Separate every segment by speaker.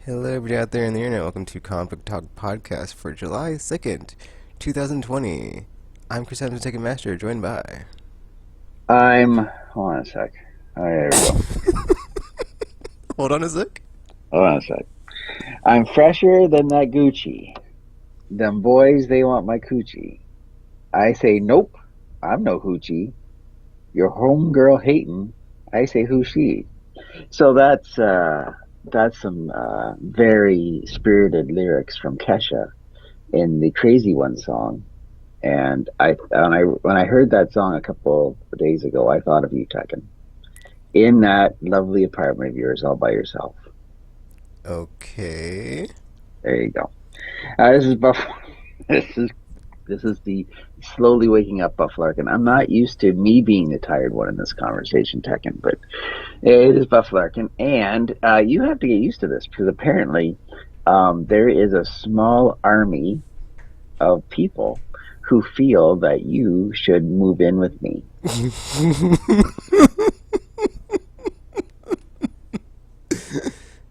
Speaker 1: Hello, everybody out there in the internet. Welcome to Comic Talk Podcast for July 2nd, 2020. I'm Chris Adams, Second Master, joined by...
Speaker 2: Hold on a sec. Oh, there we go.
Speaker 1: Hold on a sec.
Speaker 2: Hold on a sec. I'm fresher than that Gucci. Them boys, they want my coochie. I say, nope, I'm no hoochie. Your homegirl hating. I say, who's she? So that's some very spirited lyrics from Kesha in the Crazy One song. And when I heard that song a couple of days ago, I thought of you, Tekken, in that lovely apartment of yours, all by yourself.
Speaker 1: Okay.
Speaker 2: There you go. This is Buff. This is this is the slowly waking up Buff Larkin. I'm not used to me being the tired one in this conversation, Tekken, but it is Buff Larkin, and you have to get used to this because apparently there is a small army of people who feel that you should move in with me.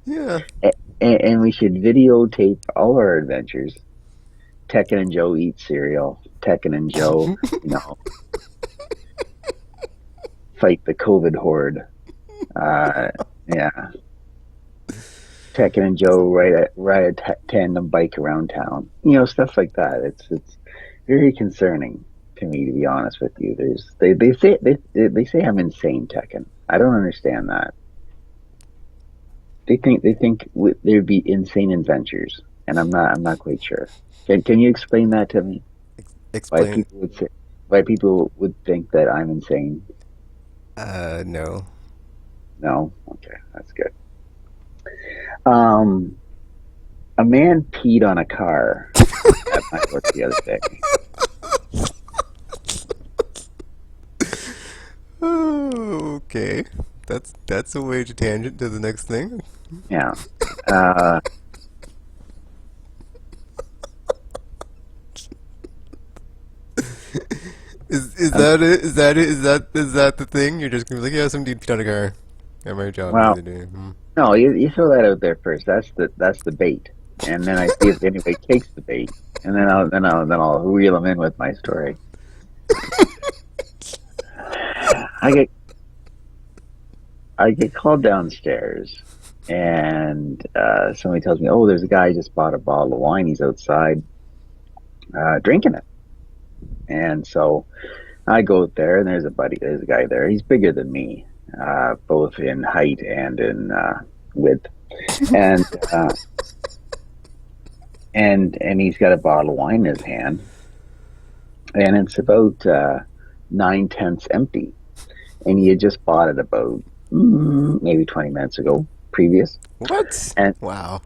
Speaker 1: Yeah.
Speaker 2: And we should videotape all our adventures. Tekken and Joe eat cereal. Tekken and Joe, fight the COVID horde. Uh, yeah. Tekken and Joe ride a tandem bike around town. Stuff like that. It's very concerning to me, to be honest with you. They say I'm insane, Tekken. I don't understand that. They think there'd be insane adventures, and I'm not quite sure. Can you explain that to me? Why
Speaker 1: Explain.
Speaker 2: people would say why people would think that I'm insane?
Speaker 1: No.
Speaker 2: No, okay, that's good. Um, a man peed on a car at my work the other day.
Speaker 1: Okay. That's a way to tangent to the next thing.
Speaker 2: Yeah. Uh,
Speaker 1: Is
Speaker 2: um,
Speaker 1: that it? Is that it? Is that the thing? You're just gonna be like, yeah, some dude peed on a car at my job the
Speaker 2: well,
Speaker 1: other day. Hmm.
Speaker 2: no, you throw that out there first. That's the bait, and then I see if anybody takes the bait, and then I'll reel them in with my story. I get I get called downstairs, and somebody tells me, "Oh, there's a guy who just bought a bottle of wine. He's outside drinking it." And so I go out there, and there's a guy there. He's bigger than me, both in height and in width, and uh, and he's got a bottle of wine in his hand, and it's about 9/10 empty, and he had just bought it about maybe 20 minutes ago, previous,
Speaker 1: What?
Speaker 2: and
Speaker 1: Wow.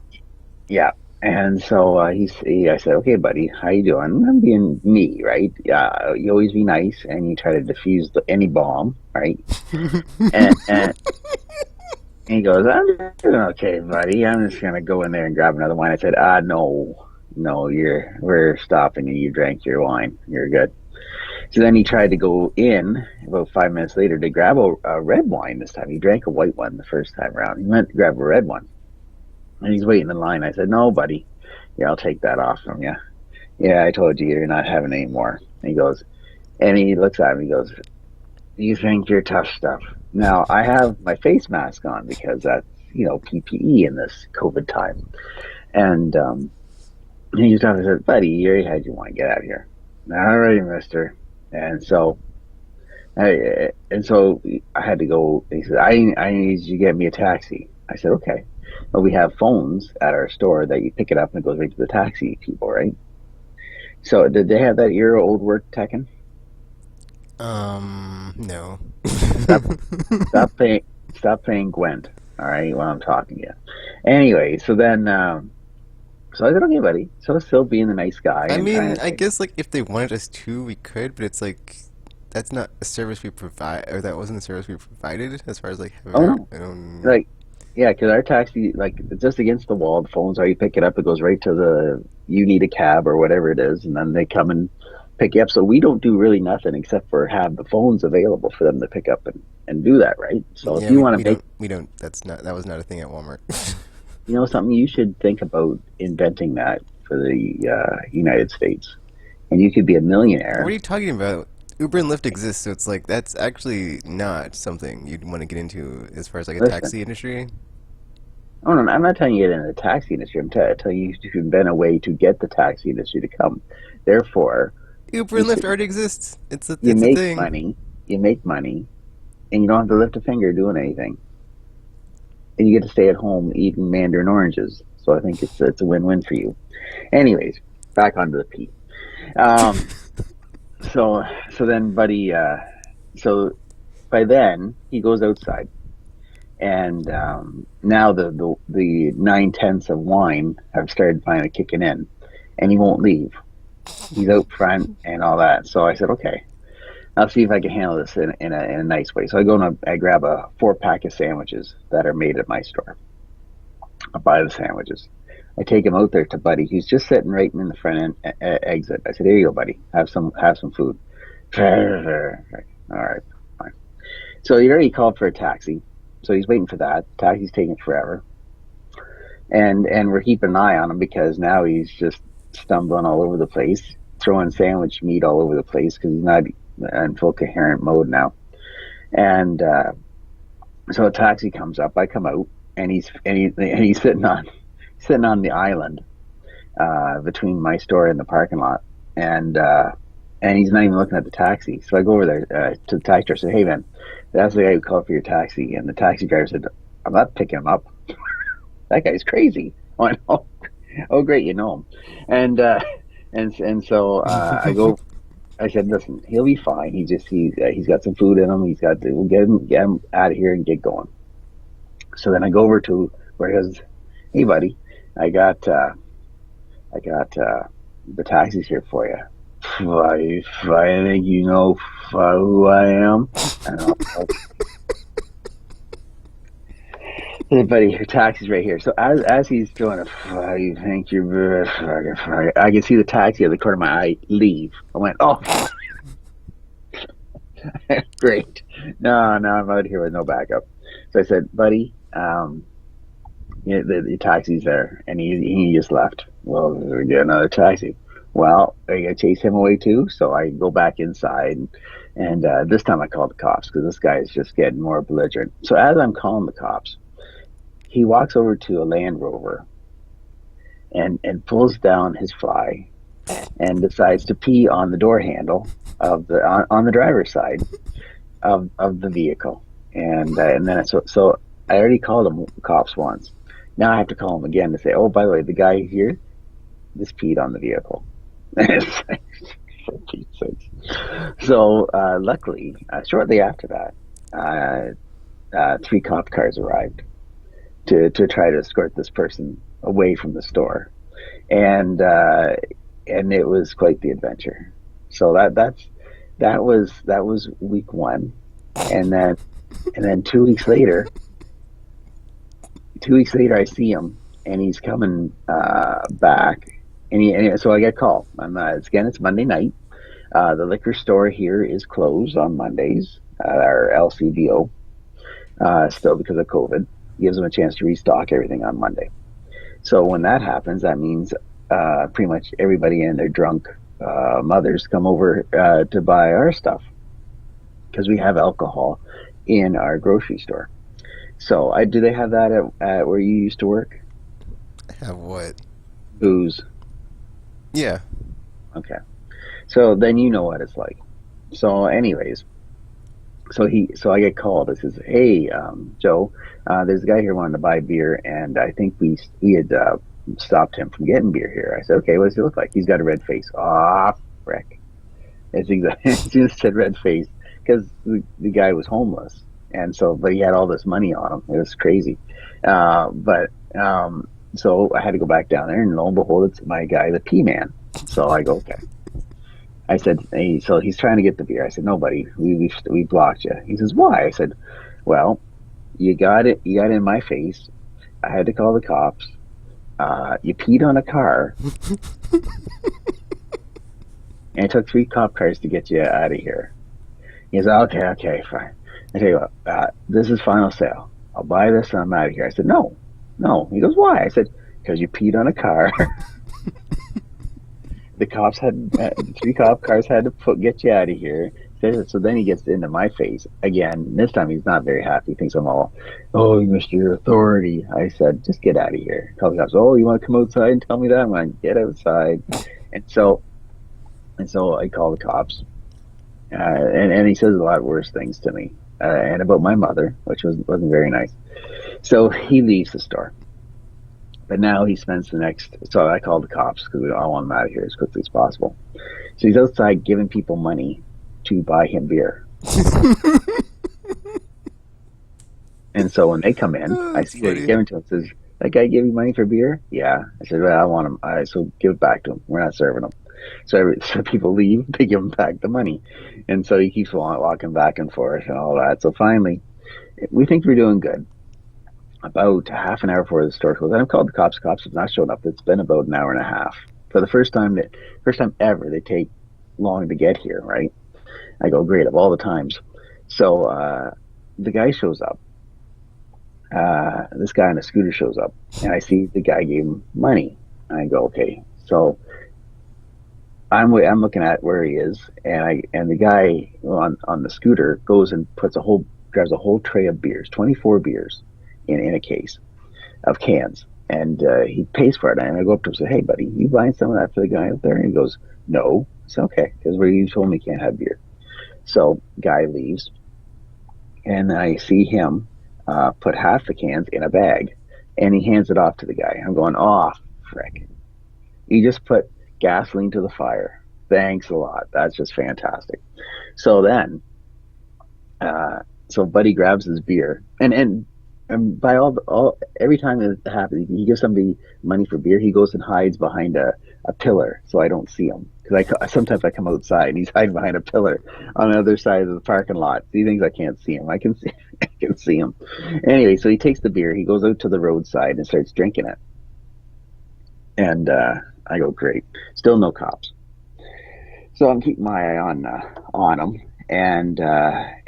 Speaker 2: yeah. And so I said, "Okay, buddy, how you doing?" I'm being me, right? Yeah, you always be nice, and you try to diffuse any bomb, right? And he goes, "I'm doing okay, buddy. I'm just gonna go in there and grab another wine." I said, no, no, we're stopping, and you drank your wine. You're good." So then he tried to go in about 5 minutes later to grab a red wine this time. He drank a white one the first time around. He went to grab a red one. And he's waiting in line. I said, "No, buddy. Yeah, I'll take that off from you. Yeah, I told you you're not having any more." And he goes, and he looks at me. He goes, "You think you're tough stuff?" Now I have my face mask on because that's PPE in this COVID time. And he was talking. I said, "Buddy, you already had your wine. Get out of here." "All right, Mister." And so and so I had to go. He said, I need you to get me a taxi." I said, "Okay." But we have phones at our store that you pick it up and it goes right to the taxi people, right? So did they have that at your old work, Tekken?
Speaker 1: No.
Speaker 2: Stop, stop paying Gwent. All right, while I'm talking to you. Anyway, so I said, "Okay, buddy." So still being the nice guy
Speaker 1: I
Speaker 2: and trying
Speaker 1: mean,
Speaker 2: to
Speaker 1: I
Speaker 2: say,
Speaker 1: guess like if they wanted us to, we could, but it's like that's not a service we provide, or that wasn't a service we provided as far as like having
Speaker 2: "Oh
Speaker 1: our
Speaker 2: no,
Speaker 1: own.
Speaker 2: like yeah, because our taxi, like, it's just against the wall. The phones are, you pick it up, it goes right to the, you need a cab or whatever it is, and then they come and pick you up. So we don't do really nothing except for have the phones available for them to pick up and do that, right? So if
Speaker 1: Yeah,
Speaker 2: you
Speaker 1: we,
Speaker 2: want
Speaker 1: we
Speaker 2: to make,
Speaker 1: don't we don't. That was not a thing at Walmart.
Speaker 2: You know something? You should think about inventing that for the United States, and you could be a
Speaker 1: What are
Speaker 2: millionaire.
Speaker 1: you talking about? Uber and Lyft exist, so it's like that's actually not something you'd want to get into as far as like a
Speaker 2: Listen,
Speaker 1: taxi industry.
Speaker 2: oh no, I'm not telling you to get into the taxi industry. telling you to invent a way to get the taxi industry to come. Therefore,
Speaker 1: Uber
Speaker 2: you
Speaker 1: and
Speaker 2: sit,
Speaker 1: Lyft already exists.
Speaker 2: you
Speaker 1: It's a
Speaker 2: make
Speaker 1: thing.
Speaker 2: money, you make money, and you don't have to lift a finger doing anything, and you get to stay at home eating mandarin oranges. So I think it's a win-win for you. Anyways, back onto the P. Um, so so then, buddy. So by then he goes outside, and now the 9/10ths of wine have started finally kicking in, and he won't leave. He's out front and all that. So I said, okay, I'll see if I can handle this in a nice way. So I go and I grab a 4 pack of sandwiches that are made at my store. I buy the sandwiches. I take him out there to Buddy, who's just sitting right in the front end exit. I said, "Here you go, Buddy. Have some food." All right, fine. So he already called for a taxi, so he's waiting for that. Taxi's taking forever, and we're keeping an eye on him because now he's just stumbling all over the place, throwing sandwich meat all over the place because he's not in full coherent mode now. And so a taxi comes up. I come out, and he's sitting on the island between my store and the parking lot, and and he's not even looking at the taxi. So I go over there to the taxi driver. I said, "Hey man, that's the guy who called for your taxi." And the taxi driver said, "I'm not picking him up. That guy's crazy." I went, "Oh great, you know him." And and so I go. I said, "Listen, he'll be fine. He's got some food in him. We'll get him out of here and get going." So then I go over to where he goes. "Hey buddy, I got the taxis here for you. I think you know who I am." And hey, buddy, your taxi's right here. So as he's doing it, I think you're. I can see the taxi at the corner of my eye leave. I went, "Oh, great. No, no, I'm out here with no backup." So I said, "Buddy, the taxi's there," and he just left. "Well, we get another taxi." Well, I gotta chase him away too, so I go back inside, and this time I call the cops because this guy is just getting more belligerent. So as I'm calling the cops, he walks over to a Land Rover and pulls down his fly and decides to pee on the door handle on the driver's side of the vehicle, and then so I already called him cops once. Now I have to call him again to say, "Oh, by the way, the guy here just peed on the vehicle." For Pete's sakes. So luckily, shortly after that, 3 cop cars arrived to try to escort this person away from the store, and it was quite the adventure. So that was week one, and then 2 weeks later, 2 weeks later, I see him, and he's coming back, so I get called. It's Monday night. The liquor store here is closed on Mondays. Our LCBO, still because of COVID, gives them a chance to restock everything on Monday. So when that happens, that means pretty much everybody and their drunk mothers come over to buy our stuff because we have alcohol in our grocery store. So do they have that at where you used to work?
Speaker 1: Have what?
Speaker 2: Booze.
Speaker 1: Yeah.
Speaker 2: Okay. So then you know what it's like. So anyways, so I get called. It says, "Hey, Joe, there's a guy here wanting to buy beer, and I think we had stopped him from getting beer here." I said, "Okay, what does he look like?" "He's got a red face." Ah, frick! It's exactly as soon as it said red face because the guy was homeless, and so but he had all this money on him. It was crazy, but so I had to go back down there, and lo and behold, it's my guy, the P man. So I go, okay. I said, hey, so he's trying to get the beer. I said, "No, buddy, we blocked you." He says, "Why?" I said, "Well, you got it. You got it in my face. I had to call the cops. You peed on a car, and it took 3 cop cars to get you out of here." He says, "Okay, okay, fine." I tell you what, this is final sale. I'll buy this and I'm out of here. I said, "No. No. He goes, why? I said, because you peed on a car. The cops had three cop cars had to get you out of here. So then he gets into my face again. This time he's not very happy. He thinks I'm all, oh, you missed your authority. I said, just get out of here. Call the cops. Oh, you want to come outside and tell me that? I'm like, get outside. And so I call the cops, and he says a lot worse things to me, and about my mother, which wasn't very nice. So he leaves the store. But now he spends the next. So I called the cops because I want him out of here as quickly as possible. So he's outside giving people money to buy him beer. And so when they come in,
Speaker 1: Oh,
Speaker 2: I
Speaker 1: that's
Speaker 2: see that he's
Speaker 1: funny.
Speaker 2: giving to him. Says, "That guy give you money for beer?" Yeah. I said, "Well, I want him. All right, so give it back to him. We're not serving him." So people leave. They give him back the money, and so he keeps walking back and forth and all that. So finally, we think we're doing good. About half an hour before the store closed, and I've called the cops. Cops have not shown up. It's been about an hour and a half for the first time ever. They take long to get here, right? I go, great, of all the times. So the guy shows up. This guy on a scooter shows up, and I see the guy gave him money. And I go, okay. So I'm looking at where he is, and the guy on the scooter goes and grabs a whole tray of beers, 24 beers, in a case of cans, and he pays for it. And I go up to him and say, "Hey, buddy, you buying some of that for the guy up there?" And he goes, "No." It's okay, because where you told me you can't have beer. So guy leaves, and I see him put half the cans in a bag, and he hands it off to the guy. I'm going, oh, frick. You just put gasoline to the fire. Thanks a lot. That's just fantastic. So then, so Buddy grabs his beer, and by all every time it happens, he gives somebody money for beer. He goes and hides behind a pillar so I don't see him. Because sometimes I come outside and he's hiding behind a pillar on the other side of the parking lot. He thinks I can't see him. I can see I can see him. Anyway, so he takes the beer. He goes out to the roadside and starts drinking it. And I go, great. Still no cops. So I'm keeping my eye on him, and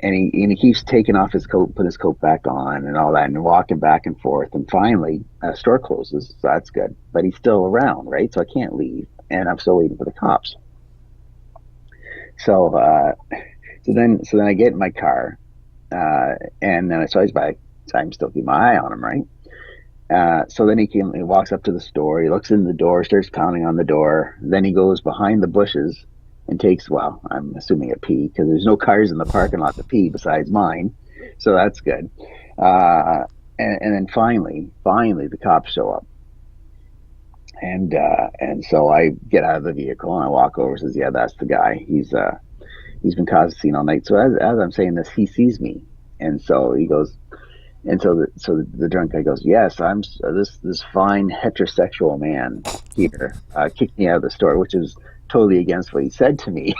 Speaker 2: he keeps taking off his coat, put his coat back on, and all that, and walking back and forth. And finally, store closes, so that's good. But he's still around, right? So I can't leave, and I'm still waiting for the cops. So so then I get in my car, and then so he's back. So I'm still keeping my eye on him, right? So then he walks up to the store. He looks in the door, starts pounding on the door. Then he goes behind the bushes and takes, well, I'm assuming a pee because there's no cars in the parking lot to pee besides mine. So that's good. Uh, and then finally, the cops show up. And so I get out of the vehicle and I walk over and says, yeah, that's the guy. He's been causing a scene all night. So as I'm saying this, he sees me. And so he goes, and so the drunk guy goes, "Yes, I'm this fine heterosexual man here kicked me out of the store," which is totally against what he said to me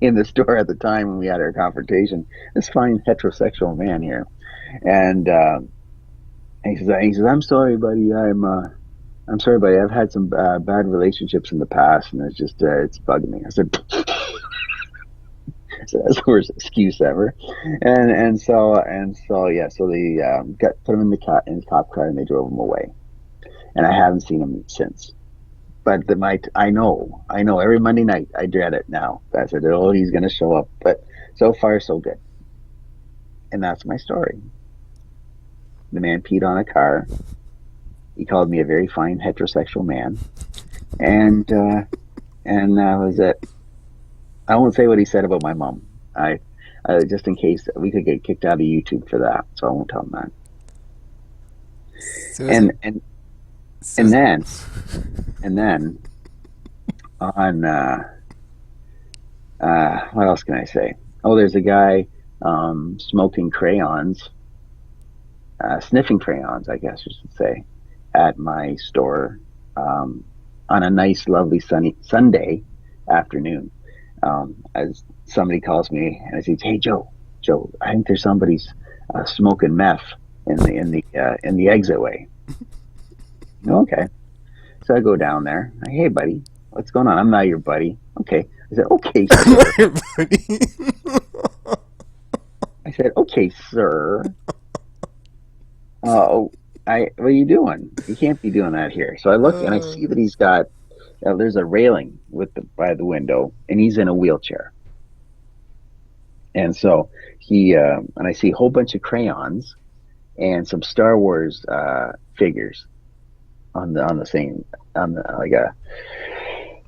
Speaker 2: in the store at the time when we had our confrontation. This fine heterosexual man here, and, and he says, "I'm sorry, buddy. I'm sorry, buddy. I've had some bad relationships in the past, and it's bugging me." I said, so that's the worst excuse ever. And so yeah, so they put him in the cop car and they drove him away. And I haven't seen him since. But I know every Monday night I dread it now. I said, oh, he's gonna show up. But so far so good. And that's my story. The man peed on a car. He called me a very fine heterosexual man, and that was it. I won't say what he said about my mom. I just in case we could get kicked out of YouTube for that, so I won't tell him that.
Speaker 1: So is it?
Speaker 2: And and
Speaker 1: So
Speaker 2: and
Speaker 1: is it?
Speaker 2: then and then on what else can I say? Oh, there's a guy smoking crayons, sniffing crayons, I guess you should say, at my store um, on a nice, lovely sunny Sunday afternoon. As somebody calls me and I say, "Hey, Joe, I think there's somebody's smoking meth in the exit way." Okay, so I go down there. Hey, buddy, what's going on? I'm not your buddy. Okay, I said, "Okay, sir."
Speaker 1: Everybody.
Speaker 2: I said, "Okay, sir." Uh, what are you doing? You can't be doing that here. So I look and I
Speaker 1: Uh,
Speaker 2: see that he's got, there's a railing by the window, and he's in a wheelchair. And so and I see a whole bunch of crayons and some Star Wars figures on the same on the like a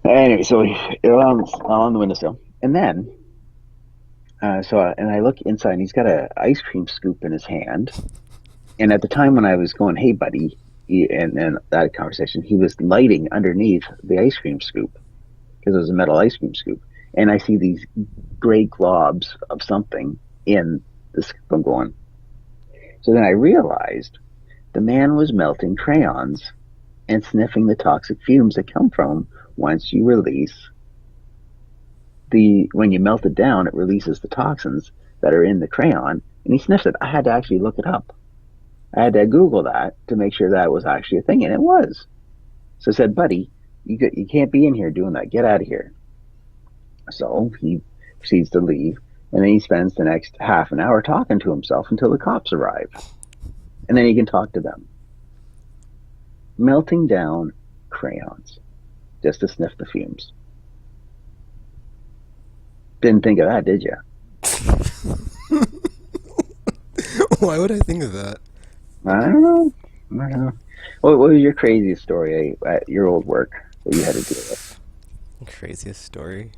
Speaker 2: anyway. So on the windowsill, and then and I look inside, and he's got a ice cream scoop in his hand. And at the time when I was going, "Hey, buddy," and that conversation, he was lighting underneath the ice cream scoop because it was a metal ice cream scoop, and I see these gray globs of something in the scoop. I'm going. So then I realized the man was melting crayons and sniffing the toxic fumes that come from once you release when you melt it down, it releases the toxins that are in the crayon, and he sniffs it. I had to actually look it up. I had to Google that to make sure that was actually a thing, and it was. So I said, buddy, you can't be in here doing that. Get out of here. So he proceeds to leave, and then he spends the next half an hour talking to himself until the cops arrive, and then he can talk to them. Melting down crayons just to sniff the fumes. Didn't think of that, did you?
Speaker 1: why would I think of that?
Speaker 2: I don't know. I don't know. What was your craziest story at your old work that you had to deal with?
Speaker 1: Craziest story?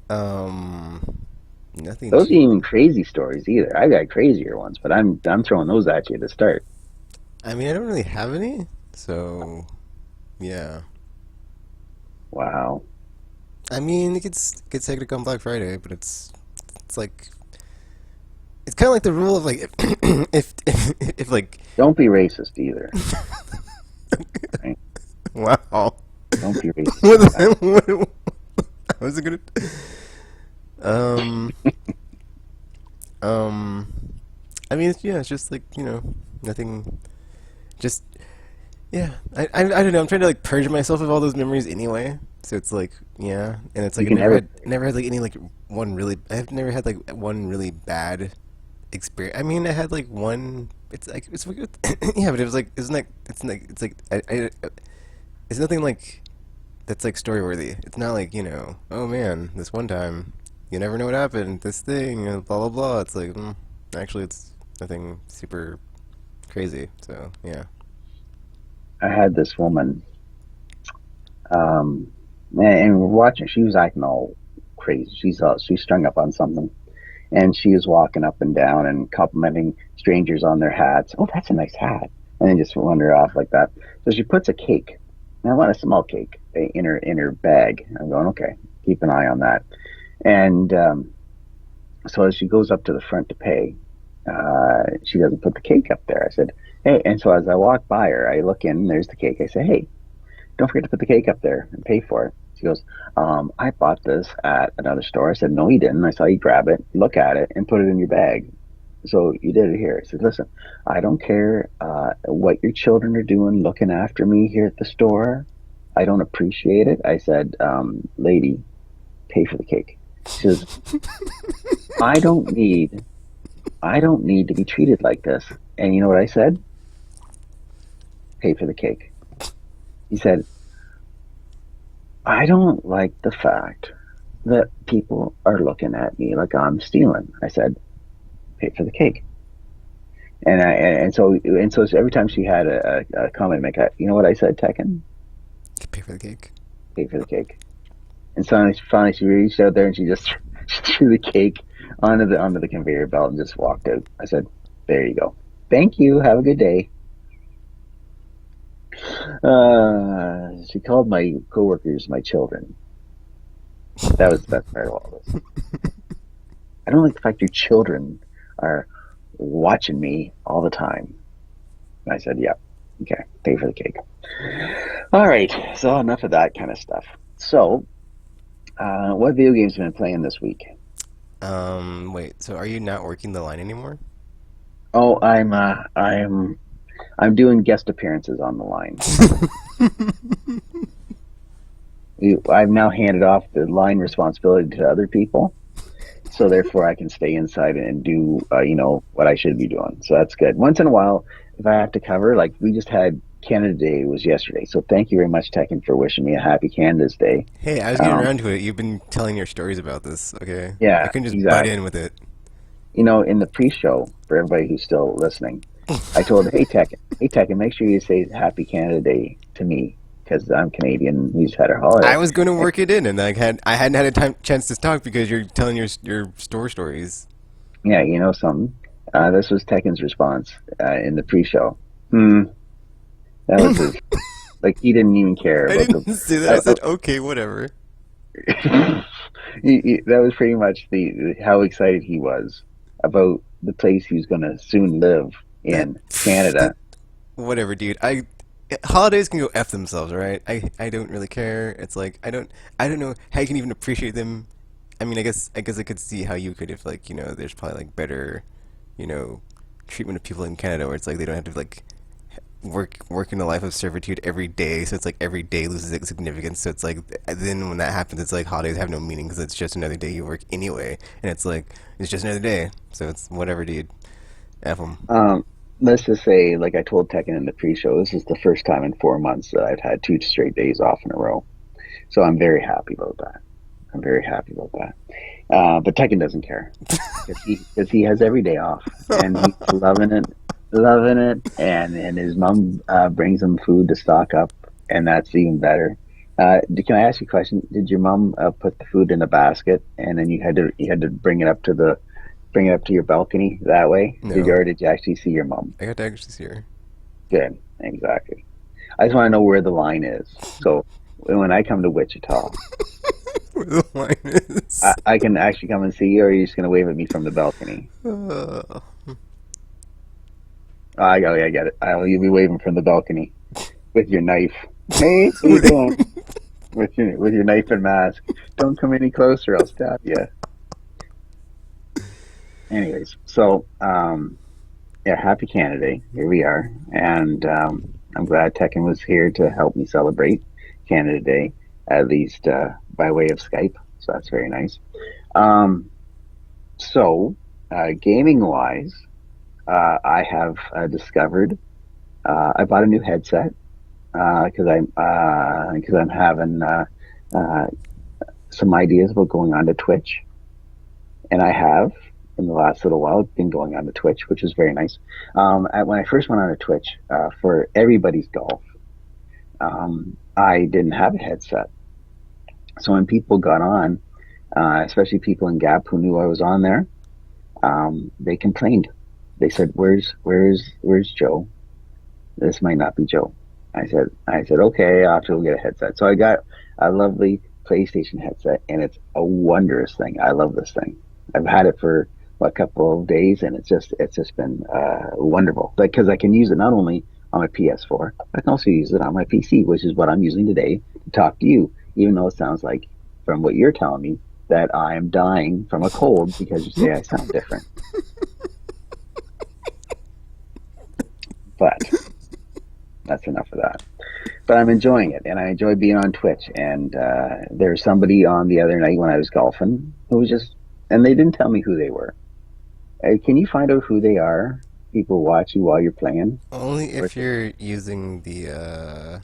Speaker 1: Um, nothing
Speaker 2: Those
Speaker 1: too.
Speaker 2: ain't even crazy stories either. I got crazier ones, but I'm throwing those at you to start.
Speaker 1: I mean, I don't really have any, so yeah.
Speaker 2: Wow.
Speaker 1: I mean, it gets hectic on Black Friday, but it's like it's kind of like the rule of like if like
Speaker 2: Don't be racist either. Right?
Speaker 1: wow.
Speaker 2: Don't be racist
Speaker 1: what,
Speaker 2: like that.
Speaker 1: what, how was it gonna? Um, um, I mean, yeah, it's just like nothing. Just yeah, I don't know. I'm trying to like purge myself of all those memories anyway. So it's like yeah, and it's
Speaker 2: You
Speaker 1: like
Speaker 2: can never.
Speaker 1: I never had like any like one really. I've never had like one really bad experience. I mean, I had like one. It's like yeah, but it was like it's like it's nothing like that's like story worthy. It's not like oh man, this one time you never know what happened. This thing, blah blah blah. It's like actually it's nothing super crazy. So yeah.
Speaker 2: I had this woman, um, and we're watching. She was acting all crazy. She's strung up on something, and she was walking up and down and complimenting strangers on their hats. Oh, that's a nice hat, and then just wander off like that. So she puts a cake. And I want a small cake in her bag. I'm going, okay, keep an eye on that. And so as she goes up to the front to pay, she doesn't put the cake up there. I said, hey, and so as I walk by her, I look in, there's the cake. I say, hey, don't forget to put the cake up there and pay for it. She goes, I bought this at another store. I said, no, you didn't. I saw you grab it, look at it, and put it in your bag. So you did it here. I said, listen, I don't care what your children are doing looking after me here at the store. I don't appreciate it. I said, lady, pay for the cake. She says, I don't need I don't need to be treated like this. And you know what I said? Pay for the cake. He said, I don't like the fact that people are looking at me like I'm stealing. I said, pay for the cake. And so every time she had a comment to make, you know what I said, Tekken?
Speaker 1: Pay for the cake.
Speaker 2: Pay for the cake. And so finally she reached out there and she just she threw the cake onto the conveyor belt and just walked out. I said, there you go. Thank you. Have a good day. She called my coworkers my children. That was the best part of all this. I don't like the fact your children are watching me all the time. And I said, yeah, okay, pay for the cake. All right, so enough of that kind of stuff. So, what video games have you been playing this week?
Speaker 1: Wait. So are you not working the line anymore?
Speaker 2: Oh, I'm doing guest appearances on the line. I've now handed off the line responsibility to other people. so therefore I can stay inside and do what I should be doing. So that's good. Once in a while, if I have to cover, like we just had Canada Day was yesterday, so thank you very much, Tekken, for wishing me a happy Canada's Day.
Speaker 1: Hey, I was getting
Speaker 2: Um,
Speaker 1: around to it. You've been telling your stories about this. Okay, I
Speaker 2: yeah,
Speaker 1: couldn't just butt
Speaker 2: exactly.
Speaker 1: in with it.
Speaker 2: In the pre-show, for everybody who's still listening, I told, hey Tekken, make sure you say Happy Canada Day to me because I'm Canadian. We just had our
Speaker 1: I
Speaker 2: holiday.
Speaker 1: was going to work it in, and I hadn't had a chance to talk because you're telling your store stories.
Speaker 2: Yeah, you know something. This was Tekken's response in the pre-show. Hmm, that was his. Like he didn't even care
Speaker 1: I
Speaker 2: about the.
Speaker 1: didn't say that. I
Speaker 2: Uh,
Speaker 1: said okay, whatever.
Speaker 2: that was pretty much the how excited he was about the place he was going to soon live
Speaker 1: That
Speaker 2: in Canada.
Speaker 1: whatever, dude. I holidays can go f themselves, right? I don't really care. It's like I don't know how you can even appreciate them. I mean, I guess I could see how you could if like there's probably like better, you know, treatment of people in Canada where it's like they don't have to like work in a life of servitude every day, so it's like every day loses its significance. So it's like then when that happens, it's like holidays have no meaning because it's just another day you work anyway, and it's like it's just another day. So it's whatever, dude. F 'em.
Speaker 2: Um, let's just say, like I told Tekken in the pre-show, this is the first time in 4 months that I've had 2 straight days off in a row. So I'm very happy about that. I'm very happy about that. But Tekken doesn't care because he has every day off and he's loving it. And his mom brings him food to stock up, and that's even better. Can I ask you a question? Did your mom put the food in a basket and then you had to bring it up to your balcony that way?
Speaker 1: No,
Speaker 2: Did you actually see your mom?
Speaker 1: I got to actually see her.
Speaker 2: Good, exactly. I just want to know where the line is. So when I come to Wichita,
Speaker 1: Where the line is.
Speaker 2: I can actually come and see you, or are you just going to wave at me from the balcony?
Speaker 1: Uh,
Speaker 2: I get it. You'll be waving from the balcony with your knife. Hey, what are you doing? With your knife and mask. Don't come any closer, I'll stab you. Anyways, so yeah, happy Canada Day. Here we are, and I'm glad Tekken was here to help me celebrate Canada Day, at least by way of Skype. So that's very nice. Um, so, gaming wise, I have discovered I bought a new headset because I'm having uh, some ideas about going on to Twitch, and I have in the last little while been going on to Twitch, which is very nice. When I first went on to Twitch for everybody's golf, I didn't have a headset, so when people got on, especially people in Gap who knew I was on there, they complained. They said, "Where's Joe? This might not be Joe." I said, okay, I'll have to go get a headset. So I got a lovely PlayStation headset, and it's a wondrous thing. I love this thing. I've had it for a couple of days, and it's just been wonderful. Because I can use it not only on my PS4, I can also use it on my PC, which is what I'm using today to talk to you. Even though it sounds like, from what you're telling me, that I am dying from a cold because you say I sound different. But that's enough of that. But I'm enjoying it, and I enjoy being on Twitch. And there's somebody on the other night when I was golfing who was just, and they didn't tell me who they were. Can you find out who they are? People watch you while you're playing.
Speaker 1: only
Speaker 2: Or
Speaker 1: if you're using the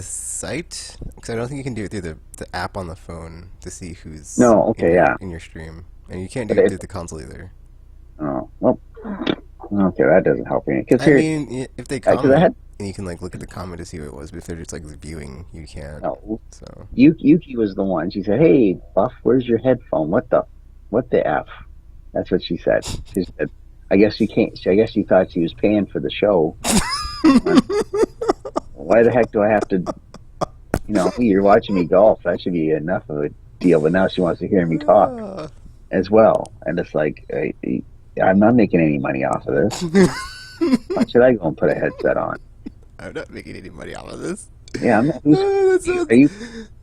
Speaker 1: site, because I don't think you can do it through the app on the phone to see who's
Speaker 2: no, okay, yeah.
Speaker 1: in your stream, and you can't do
Speaker 2: But
Speaker 1: it
Speaker 2: if
Speaker 1: through the console either.
Speaker 2: oh well, okay, that doesn't help me because
Speaker 1: I
Speaker 2: here,
Speaker 1: mean, if they
Speaker 2: because I
Speaker 1: comment
Speaker 2: had
Speaker 1: and you can like look at the comment to see who it was, but if they're just like viewing, you can't.
Speaker 2: no.
Speaker 1: So
Speaker 2: Yuki was the one. She said, "Hey, Buff, where's your headphone? What the f?" That's what she said. She said, "I guess you can't." I guess she thought she was paying for the show. Why the heck do I have to? You're watching me golf. That should be enough of a deal. But now she wants to hear me talk as well, and it's like I'm not making any money off of this. Why should I go and put a headset on?
Speaker 1: I'm not making any money off of this.
Speaker 2: Yeah, I'm not. Who's
Speaker 1: That
Speaker 2: are
Speaker 1: sounds
Speaker 2: you?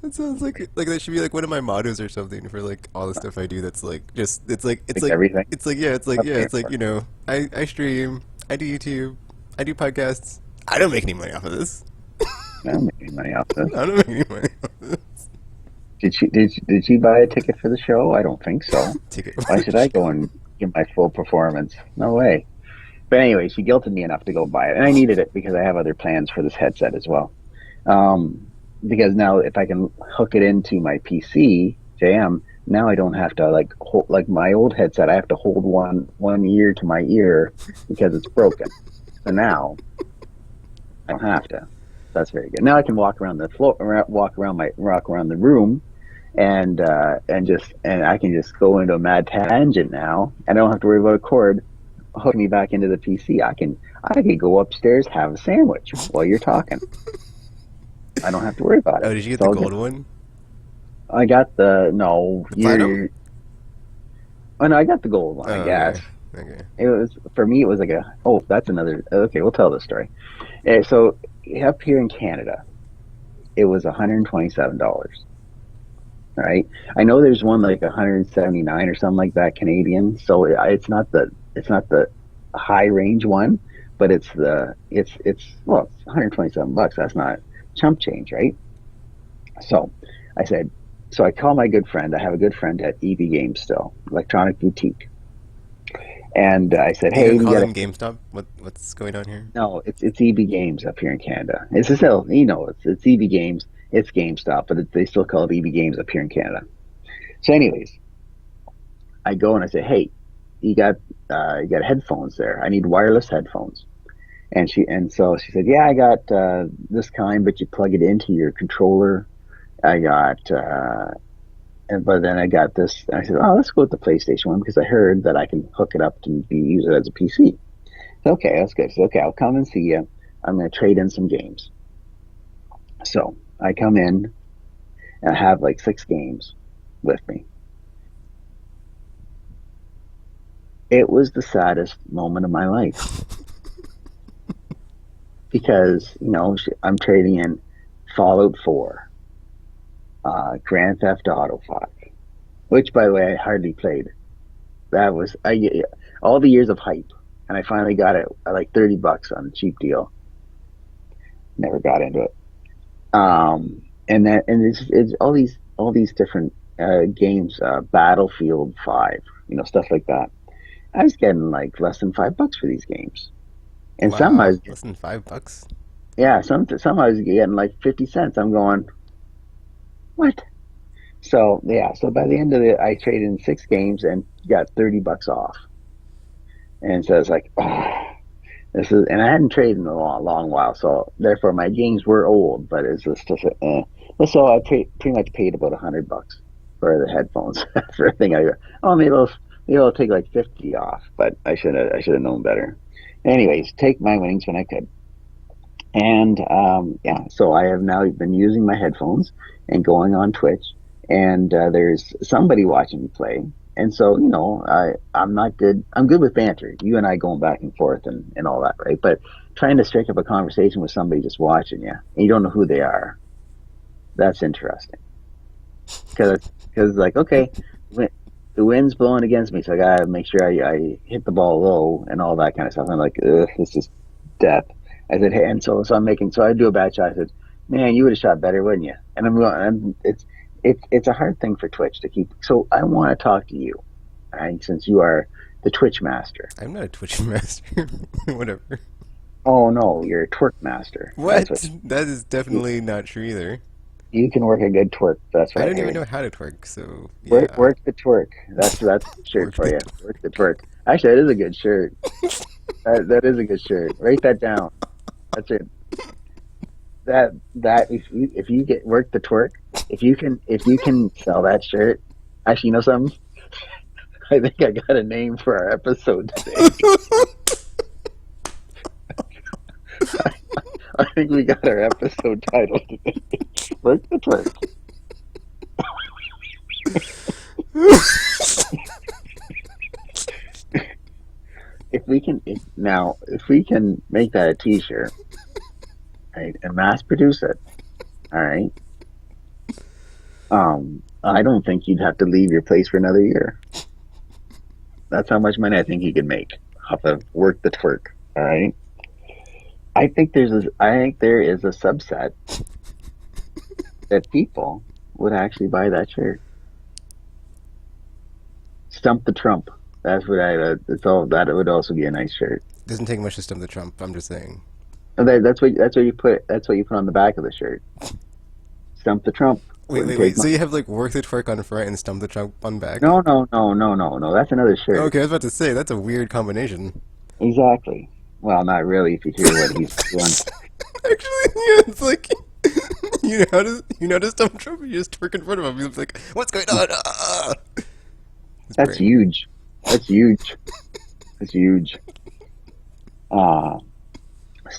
Speaker 1: that sounds like that should be like one of my mottos or something for like all the stuff I do. That's like just it's
Speaker 2: Like
Speaker 1: like
Speaker 2: everything
Speaker 1: it's like yeah, it's like
Speaker 2: I'm
Speaker 1: yeah,
Speaker 2: paying
Speaker 1: it's like
Speaker 2: for.
Speaker 1: I stream, I do YouTube, I do podcasts. I don't make any money off of this.
Speaker 2: I don't make any money off of
Speaker 1: I
Speaker 2: this.
Speaker 1: don't make any money off of this.
Speaker 2: Did she buy a ticket for the show? I don't think so.
Speaker 1: Ticket
Speaker 2: Why
Speaker 1: for the
Speaker 2: should I go
Speaker 1: show.
Speaker 2: and give my full performance? No way. But anyway, she guilted me enough to go buy it, and I needed it because I have other plans for this headset as well. Um, because now if I can hook it into my PC jam, now I don't have to like hold like my old headset. I have to hold one ear to my ear because it's broken. So now I don't have to. That's very good. Now I can walk around the floor, walk around the room, and I can just go into a mad tangent now. And I don't have to worry about a cord hooking me back into the PC. I can go upstairs, have a sandwich while you're talking. I don't have to worry about
Speaker 1: Oh,
Speaker 2: it.
Speaker 1: did you get
Speaker 2: It's
Speaker 1: the
Speaker 2: all good.
Speaker 1: gold one?
Speaker 2: I got the no,
Speaker 1: The platinum?
Speaker 2: you're. Oh no, I got the gold one. I
Speaker 1: Oh,
Speaker 2: guess
Speaker 1: okay. Okay.
Speaker 2: it was for me. It was like a. Oh, that's another. Okay, we'll tell this story. So up here in Canada, it was $127. Right. I know there's one like 179 or something like that Canadian. So it's not the high range one, but it's 127 bucks. That's not chump change, right? So I said, so I call my good friend. I have a good friend at EB Games still, Electronic Boutique, and I said,
Speaker 1: You
Speaker 2: hey,
Speaker 1: don't
Speaker 2: you
Speaker 1: call
Speaker 2: got to
Speaker 1: them GameStop? What's going on here?
Speaker 2: no, it's EB Games up here in Canada. It's still, it's EB Games. It's GameStop, but they still call it EB Games up here in Canada. So, anyways, I go and I say, hey, you got headphones there. I need wireless headphones. And so she said, yeah, I got this kind, but you plug it into your controller. I got but then I got this. And I said, oh, let's go with the PlayStation one because I heard that I can hook it up to use it as a PC. So, okay, that's good. So, okay, I'll come and see you. I'm going to trade in some games. So I come in and I have like 6 games with me. It was the saddest moment of my life because I'm trading in Fallout 4, Grand Theft Auto 5, which by the way I hardly played. That was all the years of hype, and I finally got it at like $30 on a cheap deal. Never got into it. And it's all these different games, Battlefield 5, stuff like that. I was getting like less than $5 for these games, and some I
Speaker 1: Wow,
Speaker 2: was
Speaker 1: less than $5.
Speaker 2: yeah, some I was getting like 50 cents. I'm going what? So yeah, so by the end of it, I traded in 6 games and got $30 off, and so it's like, oh, and I hadn't traded in a long while, so therefore my games were old, but it's just Well, so I pretty much paid about $100 for the headphones for a thing. Oh, maybe I'll take like 50 off, but I should have known better. Anyways, take my winnings when I could. And yeah, so I have now been using my headphones and going on Twitch, and there's somebody watching me play. And so, I'm not good. I'm good with banter. You and I going back and forth and all that, right? But trying to strike up a conversation with somebody just watching you, and you don't know who they are, that's interesting. Because like, okay, win, the wind's blowing against me, so I gotta make sure I hit the ball low and all that kind of stuff. I'm like, ugh, this is death. I said, hey, and so I do a bad shot. I said, man, you would have shot better, wouldn't you? And I'm going, it's a hard thing for Twitch to keep. So I want to talk to you, right? Since you are the Twitch master.
Speaker 1: I'm not a Twitch master. Whatever.
Speaker 2: Oh no, you're a twerk master. That's what
Speaker 1: What? That is
Speaker 2: you,
Speaker 1: definitely not true either.
Speaker 2: you can work a good twerk. That's
Speaker 1: I
Speaker 2: what I'm
Speaker 1: don't even know
Speaker 2: hearing.
Speaker 1: how to twerk, so
Speaker 2: Work,
Speaker 1: yeah.
Speaker 2: work the twerk. That's a shirt
Speaker 1: Work
Speaker 2: for
Speaker 1: the
Speaker 2: you. Work the twerk. Actually, that is a good shirt. That is a good shirt. Write that down. That's it. That if you get work the twerk, if you can sell that shirt. Actually, you know something? I think I got a name for our episode today. I think we got our episode title today. Work the twerk. If we can make that a T-shirt, right, and mass produce it, all right. I don't think you'd have to leave your place for another year. That's how much money I think you could make off of work the twerk. All right. I think there is a subset that people would actually buy that shirt. Stump the Trump. That's what I. That's all. That would also be a nice shirt.
Speaker 1: Doesn't take much to stump the Trump. I'm just saying.
Speaker 2: And that's what you put. That's what you put on the back of the shirt. Stump the Trump.
Speaker 1: Wait,
Speaker 2: Wouldn't
Speaker 1: wait,
Speaker 2: take
Speaker 1: wait. So
Speaker 2: much.
Speaker 1: you have like work the twerk on front and stump the Trump on back?
Speaker 2: No, no, no, no, no, no. That's another shirt.
Speaker 1: Okay, I was about to say that's a weird combination.
Speaker 2: Exactly. Well, not really. If you hear what he's doing,
Speaker 1: Actually, yeah, it's like you know how to stump Trump. You just twerk in front of him. He's like, "What's going on?" His
Speaker 2: that's
Speaker 1: brain.
Speaker 2: huge. That's huge. That's huge. Uh,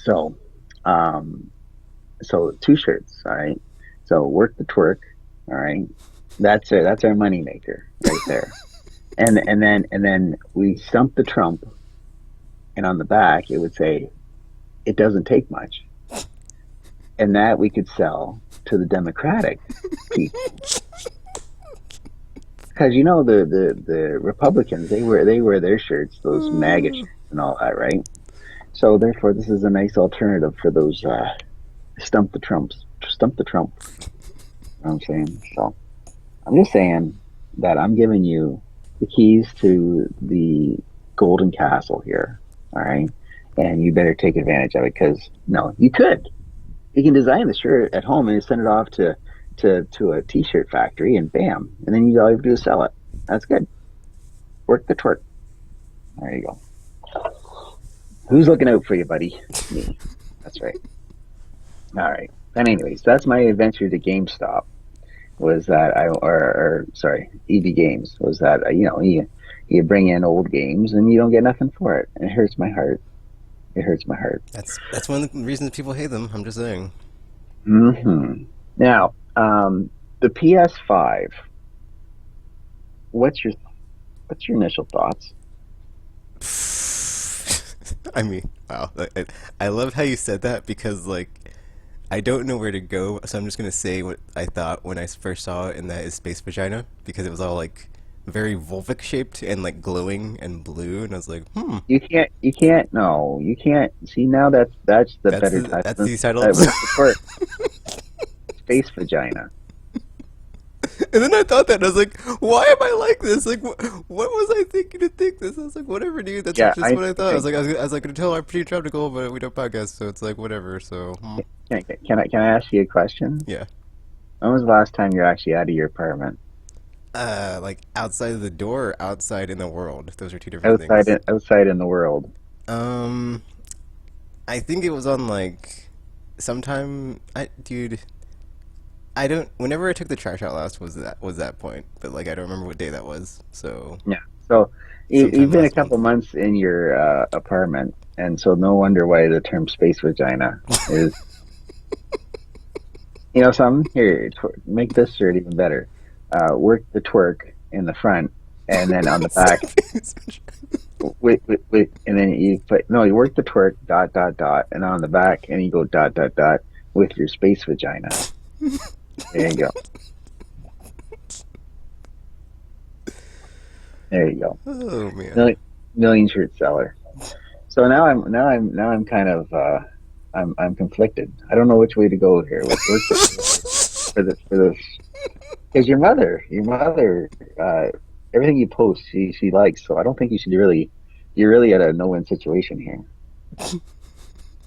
Speaker 2: so, um, so two shirts. All right. So work the twerk. All right. That's it. That's our money maker right there. And then we stump the Trump, and on the back it would say, "It doesn't take much," and that we could sell to the Democratic people. Because you know the Republicans, they wear their shirts, those MAGA shirts and all that, right? So therefore, this is a nice alternative for those stump the Trumps, stump the Trump. You know what I'm saying? So I'm just saying that I'm giving you the keys to the golden castle here. All right, and you better take advantage of it because no, you could. You can design the shirt at home and send it off to a t-shirt factory, and bam, and then all you have to do is sell it. That's good. Work the twerk. There you go. Who's looking out for you, buddy? Me. That's right. All right. And anyways, that's my adventure to GameStop. Was that or sorry, EB Games was that you bring in old games and you don't get nothing for it. And it hurts my heart. It hurts my heart.
Speaker 1: That's one of the reasons people hate them. I'm just saying.
Speaker 2: Now, the PS5. What's your what's your initial thoughts?
Speaker 1: I mean, wow. I love how you said that because like I don't know where to go, so I'm just gonna say what I thought when I first saw it, and that is Space Vagina because it was all like very Volvic shaped and like glowing and blue, and I was like,
Speaker 2: You can't. No, you can't. See now that's the better
Speaker 1: that's
Speaker 2: title.
Speaker 1: the title.
Speaker 2: Work the twerk. Space vagina.
Speaker 1: And then I thought that and I was like, why am I like this? Like, what was I thinking to think this? I was like, whatever, dude. That's
Speaker 2: Yeah,
Speaker 1: just
Speaker 2: I
Speaker 1: what I thought.
Speaker 2: okay.
Speaker 1: I was like, gonna tell our pretty tropical, but we don't podcast, so it's like whatever. So,
Speaker 2: Can I ask you a question?
Speaker 1: yeah.
Speaker 2: When was the last time you're actually out of your apartment?
Speaker 1: Like outside of the door, or outside in the world. Those are two different things.
Speaker 2: Outside in the world.
Speaker 1: Um, I think it was on like sometime. Dude, I don't. Whenever I took the trash out last was that point, but like I don't remember what day that was. So
Speaker 2: Yeah. So you've
Speaker 1: sometime
Speaker 2: been a
Speaker 1: last
Speaker 2: couple
Speaker 1: month.
Speaker 2: months in your apartment, and so no wonder why the term space vagina is. You know, something here. Make this shirt even better. Work the twerk in the front, and then on the back. Wait, and then you put no. You work the twerk dot dot dot, and on the back, and you go dot dot dot with your space vagina. There you go. There you go.
Speaker 1: Oh man.
Speaker 2: Million, million shirt seller. So now I'm kind of I'm conflicted. I don't know which way to go here with work the twerk for this because your mother everything you post she likes. So I don't think you should really you're really at a no win situation here.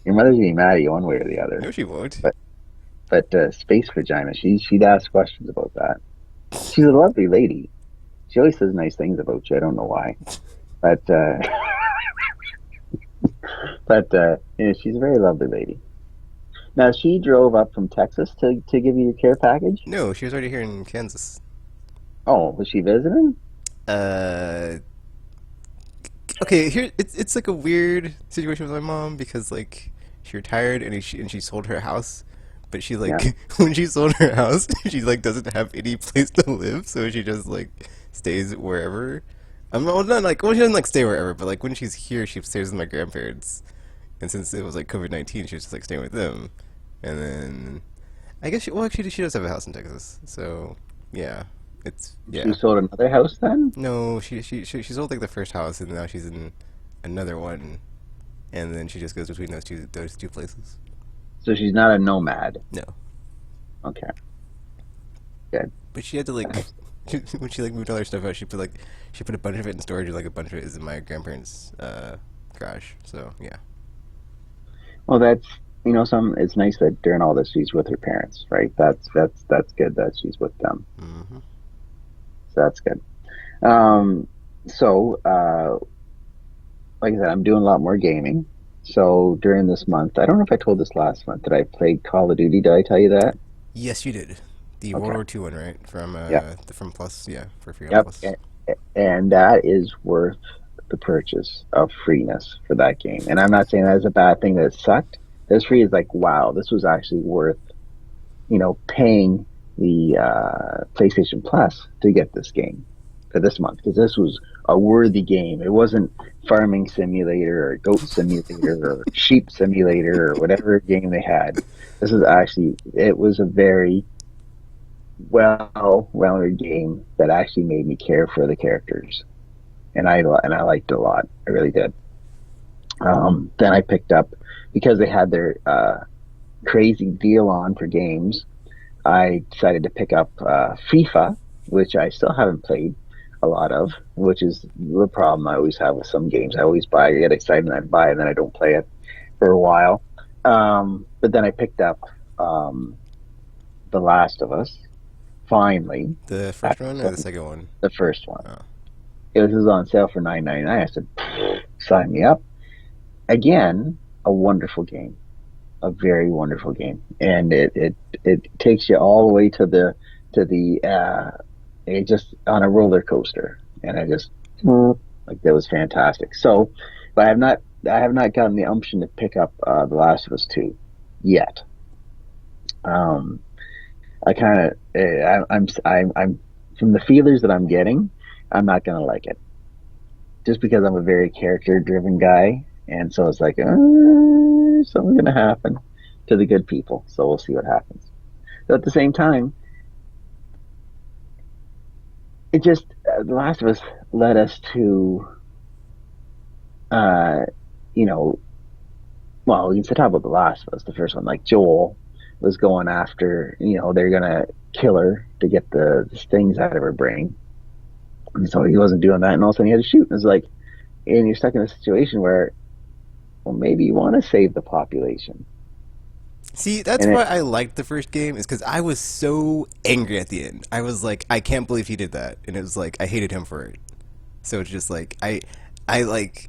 Speaker 2: Your mother's gonna be mad at you one way or the other.
Speaker 1: No, she won't.
Speaker 2: But space vagina, she'd ask questions about that. She's a lovely lady. She always says nice things about you. I don't know why, but yeah, she's a very lovely lady. Now she drove up from Texas to give you your care package.
Speaker 1: No, she was already here in Kansas.
Speaker 2: Oh, was she visiting?
Speaker 1: Uh, okay. Here, it's like a weird situation with my mom because like she retired and she sold her house, but she
Speaker 2: Yeah.
Speaker 1: like when she sold her house, she like doesn't have any place to live, so she just like stays wherever. Well, not like well, she doesn't like stay wherever, but like when she's here, she stays with my grandparents. And since it was like COVID-19, she was just like staying with them. And then I guess well actually she does have a house in Texas, so yeah, it's
Speaker 2: She
Speaker 1: yeah.
Speaker 2: sold another house then?
Speaker 1: No, she sold like the first house, and now she's in another one, and then she just goes between those two places.
Speaker 2: So she's not a nomad.
Speaker 1: No,
Speaker 2: Okay. Good.
Speaker 1: But she had to like
Speaker 2: That's,
Speaker 1: when she like moved all her stuff out, she put a bunch of it in storage, and like a bunch of it is in my grandparents' garage. So yeah.
Speaker 2: well, that's some. It's nice that during all this she's with her parents, right? That's good that she's with them.
Speaker 1: Hmm.
Speaker 2: So that's good. Um, so like I said, I'm doing a lot more gaming. So during this month, I don't know if I told this last month that I played Call of Duty. Did I tell you that?
Speaker 1: Yes, you did. The World
Speaker 2: Okay.
Speaker 1: War II one, right?
Speaker 2: Yep.
Speaker 1: From Plus, yeah, for free on
Speaker 2: Yep.
Speaker 1: Plus.
Speaker 2: And that is worth the purchase of freeness for that game. And I'm not saying that is a bad thing that it sucked. This free is like, wow, this was actually worth, paying the PlayStation Plus to get this game for this month because this was a worthy game. It wasn't Farming Simulator or Goat Simulator or Sheep Simulator or whatever game they had. This is actually, it was a very well-rounded game that actually made me care for the characters, and I liked it a lot. I really did. Then I picked up because they had their crazy deal on for games. I decided to pick up FIFA, which I still haven't played a lot of, which is the problem I always have with some games. I always buy, I get excited, and I buy it, and then I don't play it for a while. But then I picked up The Last of Us finally
Speaker 1: The first
Speaker 2: after
Speaker 1: one or the second one?
Speaker 2: the first one.
Speaker 1: Oh.
Speaker 2: It was on sale for $9.99. I said, sign me up. Again, a wonderful game, a very wonderful game, and it takes you all the way to the it just on a roller coaster, and I just like that was fantastic. So, but I have not gotten the umption to pick up The Last of Us 2 yet. Um, I kind of I'm from the feelers that I'm getting, I'm not gonna like it just because I'm a very character driven guy, and so it's like something's gonna happen to the good people. So we'll see what happens. But at the same time, it just The Last of Us led us to uh, you know, well, we can talk about The Last of Us, the first one. Like Joel was going after, they're gonna kill her to get the things out of her brain, and so he wasn't doing that, and all of a sudden he had to shoot. And it's like, and you're stuck in a situation where, well, maybe you want to save the population,
Speaker 1: See, that's
Speaker 2: and
Speaker 1: why
Speaker 2: it
Speaker 1: I liked the first game, is because I was so angry at the end. I was like, I can't believe he did that, and it was like I hated him for it. So it's just like I like,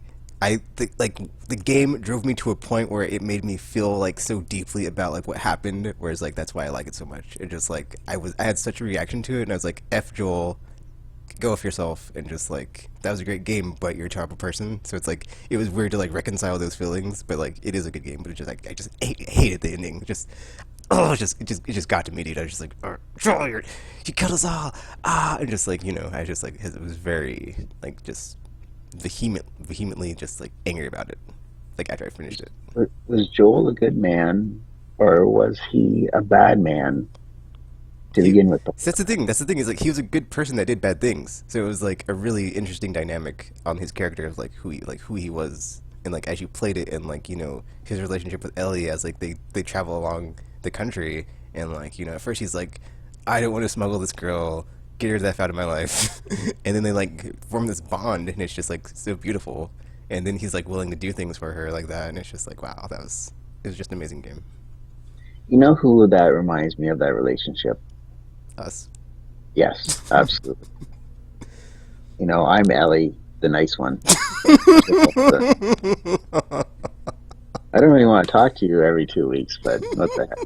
Speaker 1: like the game drove me to a point where it made me feel like so deeply about like what happened. Whereas like that's why I like it so much. It just like I had such a reaction to it, and I was like, F Joel, go with yourself, and just like that was a great game, but you're a terrible person. So it's like it was weird to like reconcile those feelings, but like it is a good game. But it's just like I just hated the ending. Just oh, it just got to me, dude. I was just like, oh, Joel, you killed us all, and just like I just like it was very like just vehemently just like angry about it. Like after I finished it.
Speaker 2: was Joel a good man or was he a bad man to
Speaker 1: He
Speaker 2: begin with?
Speaker 1: See, that's the thing. That's the thing is like he was a good person that did bad things. So it was like a really interesting dynamic on his character of like who he was, and like as you played it, and like his relationship with Ellie as like they travel along the country, and like at first he's like, I don't want to smuggle this girl, get her the f out of my life, and then they like form this bond, and it's just like so beautiful, and then he's like willing to do things for her like that, and it's just like wow, it was just an amazing game.
Speaker 2: You know who that reminds me of that relationship?
Speaker 1: Us.
Speaker 2: Yes, absolutely. I'm Ellie, the nice one. And you're the- I don't really want to talk to you every 2 weeks, but what the heck?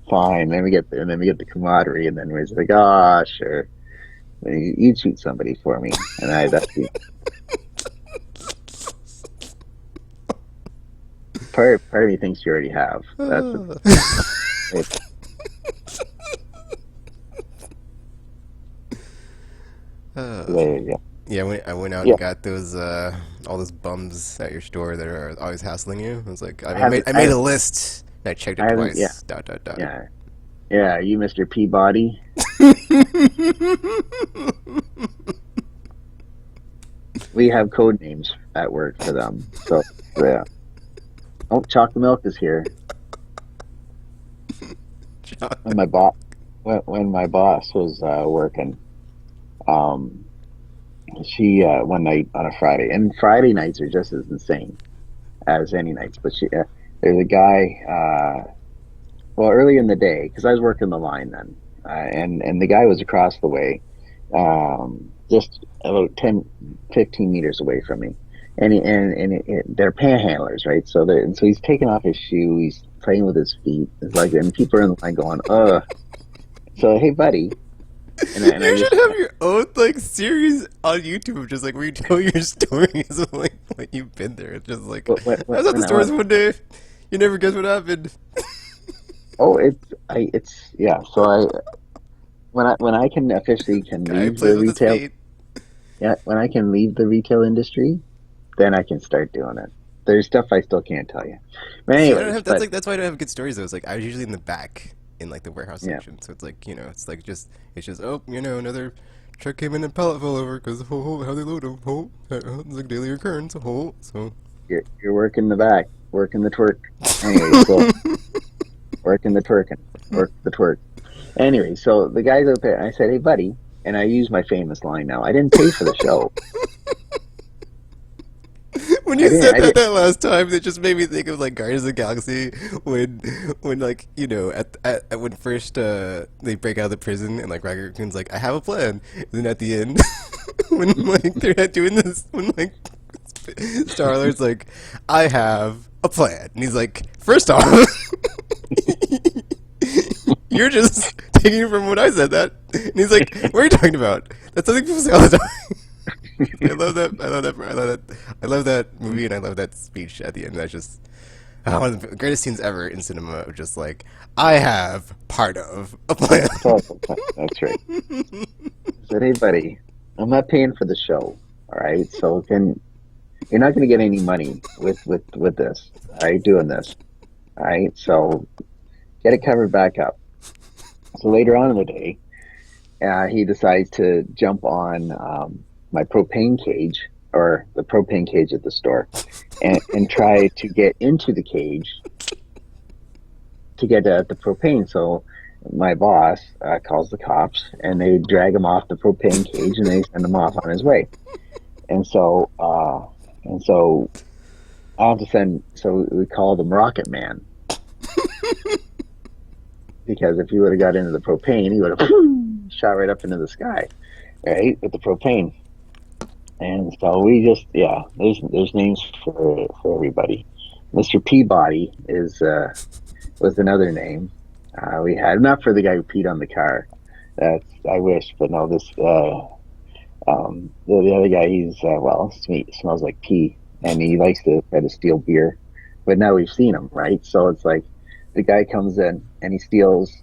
Speaker 2: Fine. Then we get there, and then we get the camaraderie, and then we're just like, ah, sure. Then you'd shoot somebody for me, and that's the part of me thinks you already have. That's the it, there you go.
Speaker 1: Yeah, I went out
Speaker 2: Yeah,
Speaker 1: and got those all those bums at your store that are always hassling you. I was like,
Speaker 2: I
Speaker 1: I made
Speaker 2: haven't,
Speaker 1: I
Speaker 2: I
Speaker 1: made a
Speaker 2: haven't,
Speaker 1: list. And I checked
Speaker 2: I
Speaker 1: it
Speaker 2: haven't. Yeah,
Speaker 1: twice. Dot dot dot.
Speaker 2: yeah, yeah. You, Mr. Peabody. We have code names at work for them. So yeah. Oh, chocolate milk is here.
Speaker 1: Chocolate.
Speaker 2: And my boss when my boss was working, um, she one night on a Friday, and Friday nights are just as insane as any nights. But there's a guy. Well, early in the day, because I was working the line then, and the guy was across the way, just about 10, 15 meters away from me, they're panhandlers, right? So he's taking off his shoe, he's playing with his feet, it's like, and people are in the line going, "Ugh." So hey, buddy, and I
Speaker 1: You should
Speaker 2: just
Speaker 1: have your own like series on YouTube of just like where you tell your stories of like when you've been there. It's just like I was at the
Speaker 2: when I went,
Speaker 1: stores one day. You never guess what happened.
Speaker 2: oh, it's yeah. So when I can officially can
Speaker 1: Guy
Speaker 2: leave
Speaker 1: plays
Speaker 2: the
Speaker 1: with his
Speaker 2: retail,
Speaker 1: feet.
Speaker 2: yeah, when I can leave the retail industry, then I can start doing it. There's stuff I still can't tell you. But
Speaker 1: See, I don't
Speaker 2: anyways,
Speaker 1: have. That's
Speaker 2: but
Speaker 1: like that's why I don't have good stories though. It's like I was usually in the back in like the warehouse
Speaker 2: yeah,
Speaker 1: section, so it's like it's like just it's just another truck came in and pallet fell over because how they load them. It's like daily occurrence. So.
Speaker 2: you're working the back, working the twerk. Anyway, so working the twerking, work the twerk. Anyway, so the guy's out there, and I said, "Hey, buddy," and I use my famous line now. I didn't pay for the show.
Speaker 1: When you
Speaker 2: I
Speaker 1: said that
Speaker 2: didn't.
Speaker 1: that last time, it just made me think of like Guardians of the Galaxy when like when first they break out of the prison and like Rocket Raccoon's like I have a plan. And then at the end, when like they're not doing this, when like Star Lord's like I have a plan, and he's like first off, you're just taking from what I said that, and he's like what are you talking about? That's something people say all the time. I love that. I love that. I love that. I love that movie, and I love that speech at the end. That's just one of the greatest scenes ever in cinema. Of just like I have part of a plan.
Speaker 2: That's right. I said, "Hey, buddy, I'm not paying for the show. All right, so can you're not going to get any money with this. All right, doing this. All right, so get it covered back up." So later on in the day, he decides to jump on my propane cage or the propane cage at the store and try to get into the cage to get at the propane. So my boss calls the cops and they drag him off the propane cage and they send him off on his way. And so, uh, and so I have to send, so we called him Rocket Man because if he would have got into the propane, he would have shot right up into the sky, right, with the propane. And so we just, yeah, there's names for everybody. Mr. Peabody is was another name we had. Not for the guy who peed on the car. That's I wish, but no. The other guy, he's well, smells like pee, and he likes to try to steal beer. But now we've seen him, right? So it's like the guy comes in and he steals.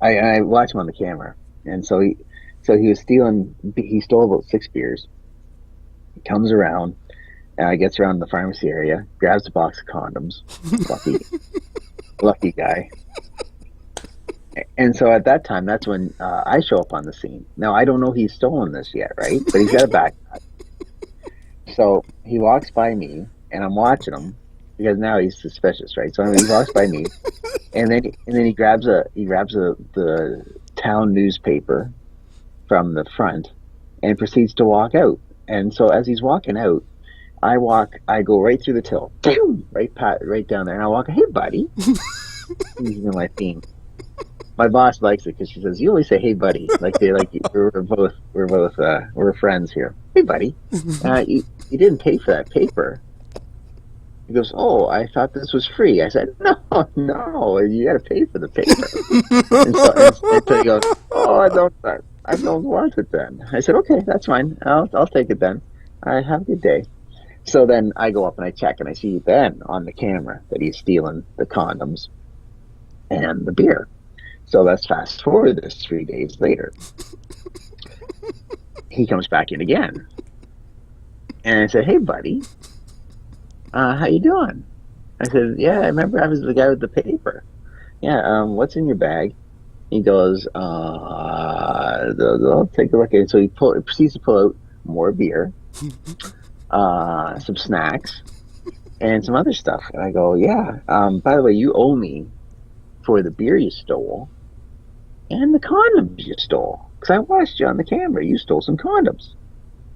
Speaker 2: I watch him on the camera, and so he was stealing. He stole about 6 beers. He comes around, gets around the pharmacy area, grabs a box of condoms. Lucky, lucky guy. And so at that time, that's when I show up on the scene. Now I don't know he's stolen this yet, right? But he's got a backpack. So he walks by me, and I'm watching him because now he's suspicious, right? So he walks by me, and then he grabs the town newspaper from the front and proceeds to walk out. And so as he's walking out, I go right through the till, right down there, and I walk. Hey, buddy, using my theme. My boss likes it because she says you always say "Hey, buddy," like they like we're friends here. Hey, buddy, you didn't pay for that paper. He goes, "Oh, I thought this was free." I said, "No, no, you got to pay for the paper." And so he goes, "Oh, I don't want it then." I said, "Okay, that's fine. I'll take it then. I have a good day." So then I go up and I check and I see then on the camera that he's stealing the condoms and the beer. So let's fast forward this 3 days later. He comes back in again, and I said, "Hey, buddy, how you doing?" I said, "Yeah, I remember I was the guy with the paper. Yeah, what's in your bag?" He goes, I'll take a look at it." So he proceeds to pull out more beer, some snacks, and some other stuff. And I go, "Yeah, by the way, you owe me for the beer you stole. and the condoms you stole. Because I watched you on the camera. You stole some condoms.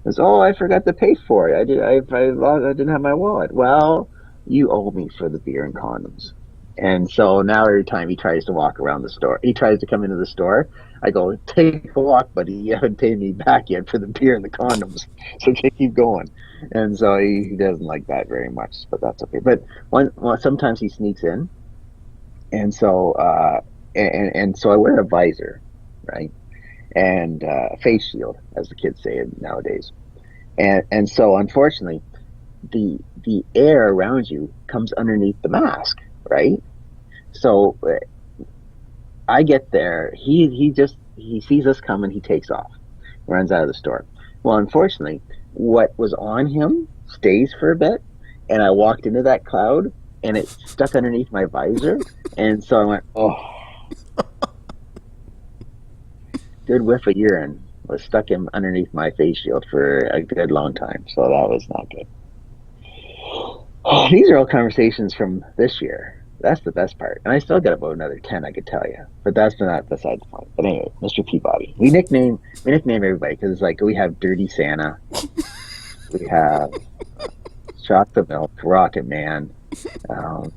Speaker 2: It's, oh, I forgot to pay for it. I didn't have my wallet. Well, you owe me for the beer and condoms. And so now every time he tries to walk around the store, he tries to come into the store. I go, take a walk, buddy. You haven't paid me back yet for the beer and the condoms. So keep going. And so he doesn't like that very much, but that's okay. But sometimes he sneaks in. And so, and so I wear a visor, right? And face shield, as the kids say nowadays. And so unfortunately, the air around you comes underneath the mask, right? So I get there, he sees us coming, he takes off, runs out of the store. Well, unfortunately, what was on him stays for a bit, and I walked into that cloud, and it stuck underneath my visor, and so I went, oh, good whiff of urine was stuck in underneath my face shield for a good long time, so that was not good. Oh, these are all conversations from this year. That's the best part. And I still got about another 10 I could tell you. But that's not beside the point. But anyway, Mr. Peabody. We nickname everybody because it's like we have Dirty Santa, we have Chocolate Milk, Rocket Man. Um,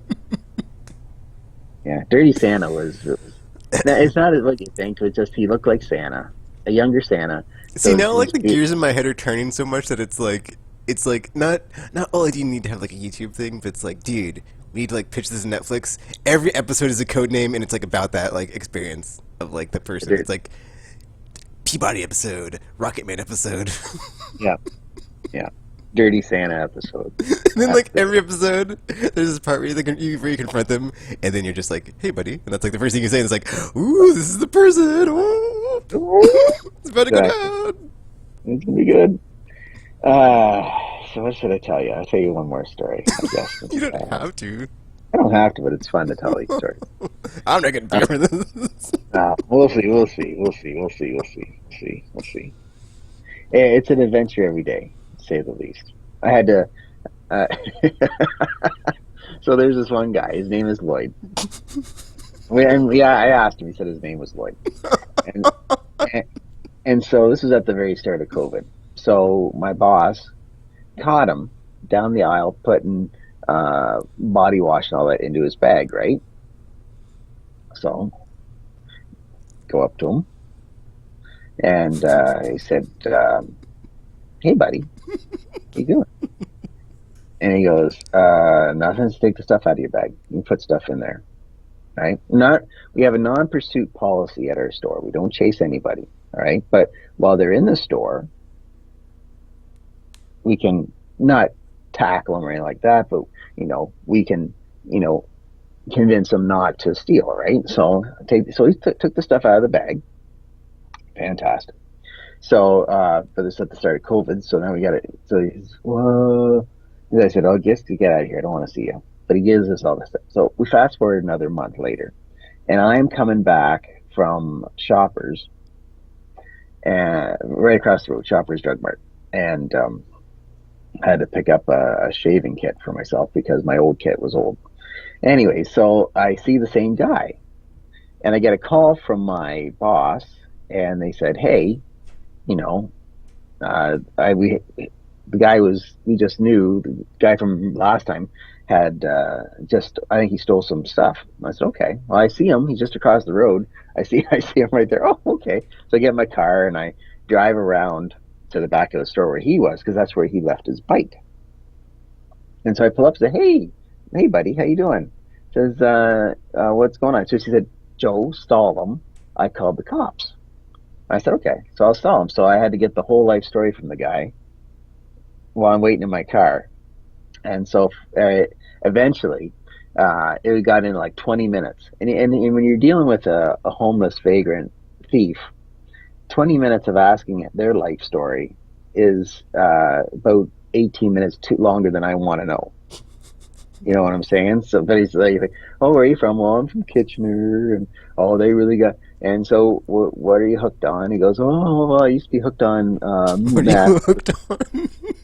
Speaker 2: yeah, Dirty Santa was now, it's not what you think. It's just he looked like Santa, a younger Santa.
Speaker 1: See,
Speaker 2: So
Speaker 1: now like
Speaker 2: his
Speaker 1: the gears in my head are turning so much that it's like not only do you need to have like a YouTube thing, but it's like, dude, we need to like pitch this to Netflix. Every episode is a code name, and it's like about that like experience of like the person. It's like Peabody episode, Rocket Man episode.
Speaker 2: yeah, yeah, Dirty Santa episode.
Speaker 1: And then
Speaker 2: That's
Speaker 1: like
Speaker 2: the
Speaker 1: every episode, there's this part where where you confront them, and then you're just like, "Hey, buddy," and that's like the first thing you say. And it's like, "Ooh, this is the person. Ooh, it's about to go
Speaker 2: exactly.
Speaker 1: down."
Speaker 2: It's gonna be good. Uh, so what should I tell you? I'll tell you one more story, I guess.
Speaker 1: You don't have to.
Speaker 2: I don't have to, but it's fun to tell these stories.
Speaker 1: I'm not getting
Speaker 2: Uh,
Speaker 1: paid for this.
Speaker 2: we'll see, we'll see, we'll see, we'll see, we'll see, we'll see, we'll see. It's an adventure every day, to say the least. I had to. Uh, so there's this one guy. His name is Lloyd. I asked him. He said his name was Lloyd, and and, and so this was at the very start of COVID. So my boss caught him down the aisle putting body wash and all that into his bag, right? So go up to him and he said, "Hey, buddy, what you doing?" And he goes, "Nothing. Just take the stuff out of your bag. You can put stuff in there, right? Not. We have a non-pursuit policy at our store. We don't chase anybody, all right? But while they're in the store, we can not tackle them or anything like that, but we can, you know, convince them not to steal, right? So he took the stuff out of the bag. Fantastic. So, but this at the start of COVID, so now we got it. So he's, well, I said, "Oh, just get out of here. I don't want to see you." But he gives us all this stuff. So we fast forward another month later, and I'm coming back from Shoppers, and right across the road, Shoppers Drug Mart, and I had to pick up a shaving kit for myself because my old kit was old. Anyway, so I see the same guy, and I get a call from my boss, and they said, "Hey, you know, I we the guy was we just knew the guy from last time had just I think he stole some stuff." I said, "Okay, well I see him. He's just across the road. I see him right there. Oh, okay." So I get in my car and I drive around to the back of the store where he was because that's where he left his bike. And so I pull up and say, "Hey, buddy, how you doing?" Says, "What's going on?" So she said, "Joe stole them. I called the cops." I said, "Okay." So I'll stall him. So I had to get the whole life story from the guy while I'm waiting in my car. And so eventually, it got in like 20 minutes. And when you're dealing with a homeless vagrant thief, 20 minutes of asking their life story is about 18 minutes too longer than I want to know. You know what I'm saying? So, but he's like, "Oh, where are you from?" "Well, I'm from Kitchener," and oh, they really got. And so, what are you hooked on? He goes, oh, well, I used to be hooked on
Speaker 1: What are you
Speaker 2: meth,
Speaker 1: hooked on?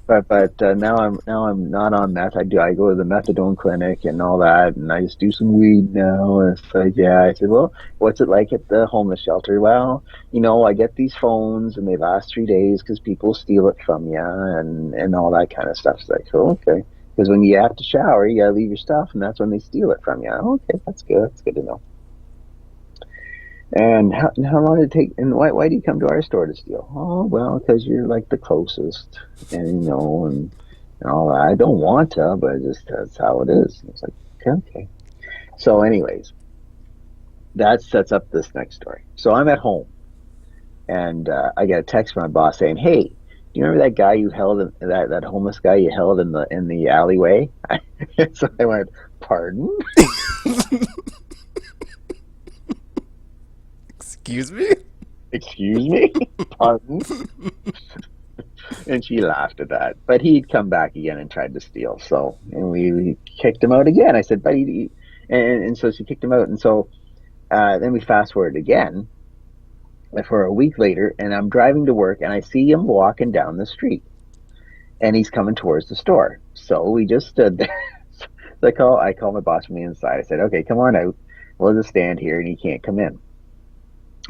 Speaker 2: but now I'm not on meth. I go to the methadone clinic and all that, and I just do some weed now. And it's like, yeah. I said, well, what's it like at the homeless shelter? Well, I get these phones and they last 3 days because people steal it from you and all that kind of stuff. It's like, oh, okay. Because when you have to shower, you gotta leave your stuff, and that's when they steal it from you. Okay, that's good. That's good to know. And how long did it take? And why do you come to our store to steal? Oh, well, because you're like the closest, and and all that. I don't want to, but that's how it is. And it's like, okay, okay. So, anyways, that sets up this next story. So I'm at home, and I get a text from my boss saying, "Hey, do you remember that guy you held that homeless guy you held in the alleyway?" So I went, "Pardon?
Speaker 1: Excuse me?
Speaker 2: Excuse me? Pardon?" And she laughed at that. But he'd come back again and tried to steal. So, and we kicked him out again. I said, buddy, and so she kicked him out. And so then we fast forward again for a week later, and I'm driving to work, and I see him walking down the street, and he's coming towards the store. So we just stood there. So I call my boss from the inside. I said, okay, come on out. We'll just stand here, and he can't come in.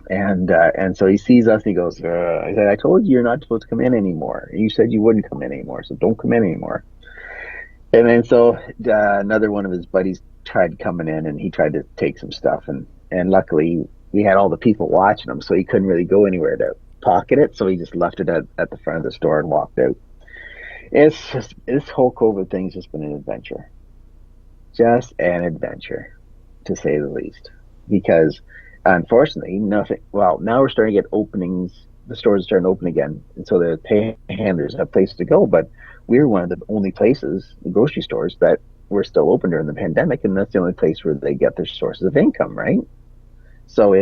Speaker 2: And so he sees us and he goes, I said, I told you you're not supposed to come in anymore. You said you wouldn't come in anymore, so don't come in anymore. And then so another one of his buddies tried coming in and he tried to take some stuff and luckily we had all the people watching him, so he couldn't really go anywhere to pocket it, so he just left it at the front of the store and walked out. It's just this whole COVID thing's just been an adventure. Just an adventure, to say the least. Because unfortunately, nothing. Well, now we're starting to get openings. The stores are starting to open again, and so the handlers have places to go. But we're one of the only places, the grocery stores, that were still open during the pandemic, and that's the only place where they get their sources of income, right? So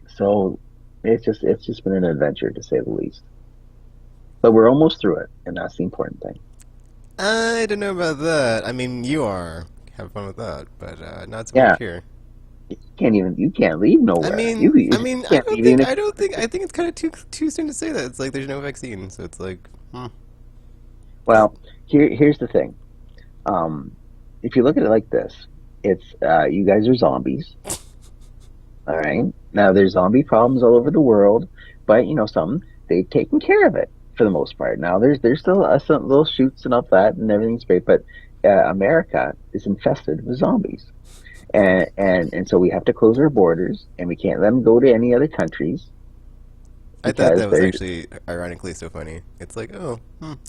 Speaker 2: so it's just been an adventure, to say the least. But we're almost through it, and that's the important thing.
Speaker 1: I don't know about that. I mean, you are. Have fun with that, but not so much
Speaker 2: Yeah,
Speaker 1: here.
Speaker 2: you can't leave
Speaker 1: I
Speaker 2: nowhere.
Speaker 1: mean,
Speaker 2: You
Speaker 1: I mean, I
Speaker 2: can't
Speaker 1: don't
Speaker 2: leave
Speaker 1: think,
Speaker 2: even if
Speaker 1: I don't think, I think it's kind of too soon to say that. It's like there's no vaccine, so it's like, it,
Speaker 2: well, here's the thing. Um, if you look at it like this, it's you guys are zombies, all right? Now there's zombie problems all over the world, but some they've taken care of it for the most part. Now there's still some little shoots and up that and everything's great, but America is infested with zombies, and so we have to close our borders, and we can't let them go to any other countries
Speaker 1: I thought
Speaker 2: because
Speaker 1: that was
Speaker 2: they're
Speaker 1: actually ironically so funny. It's like, oh,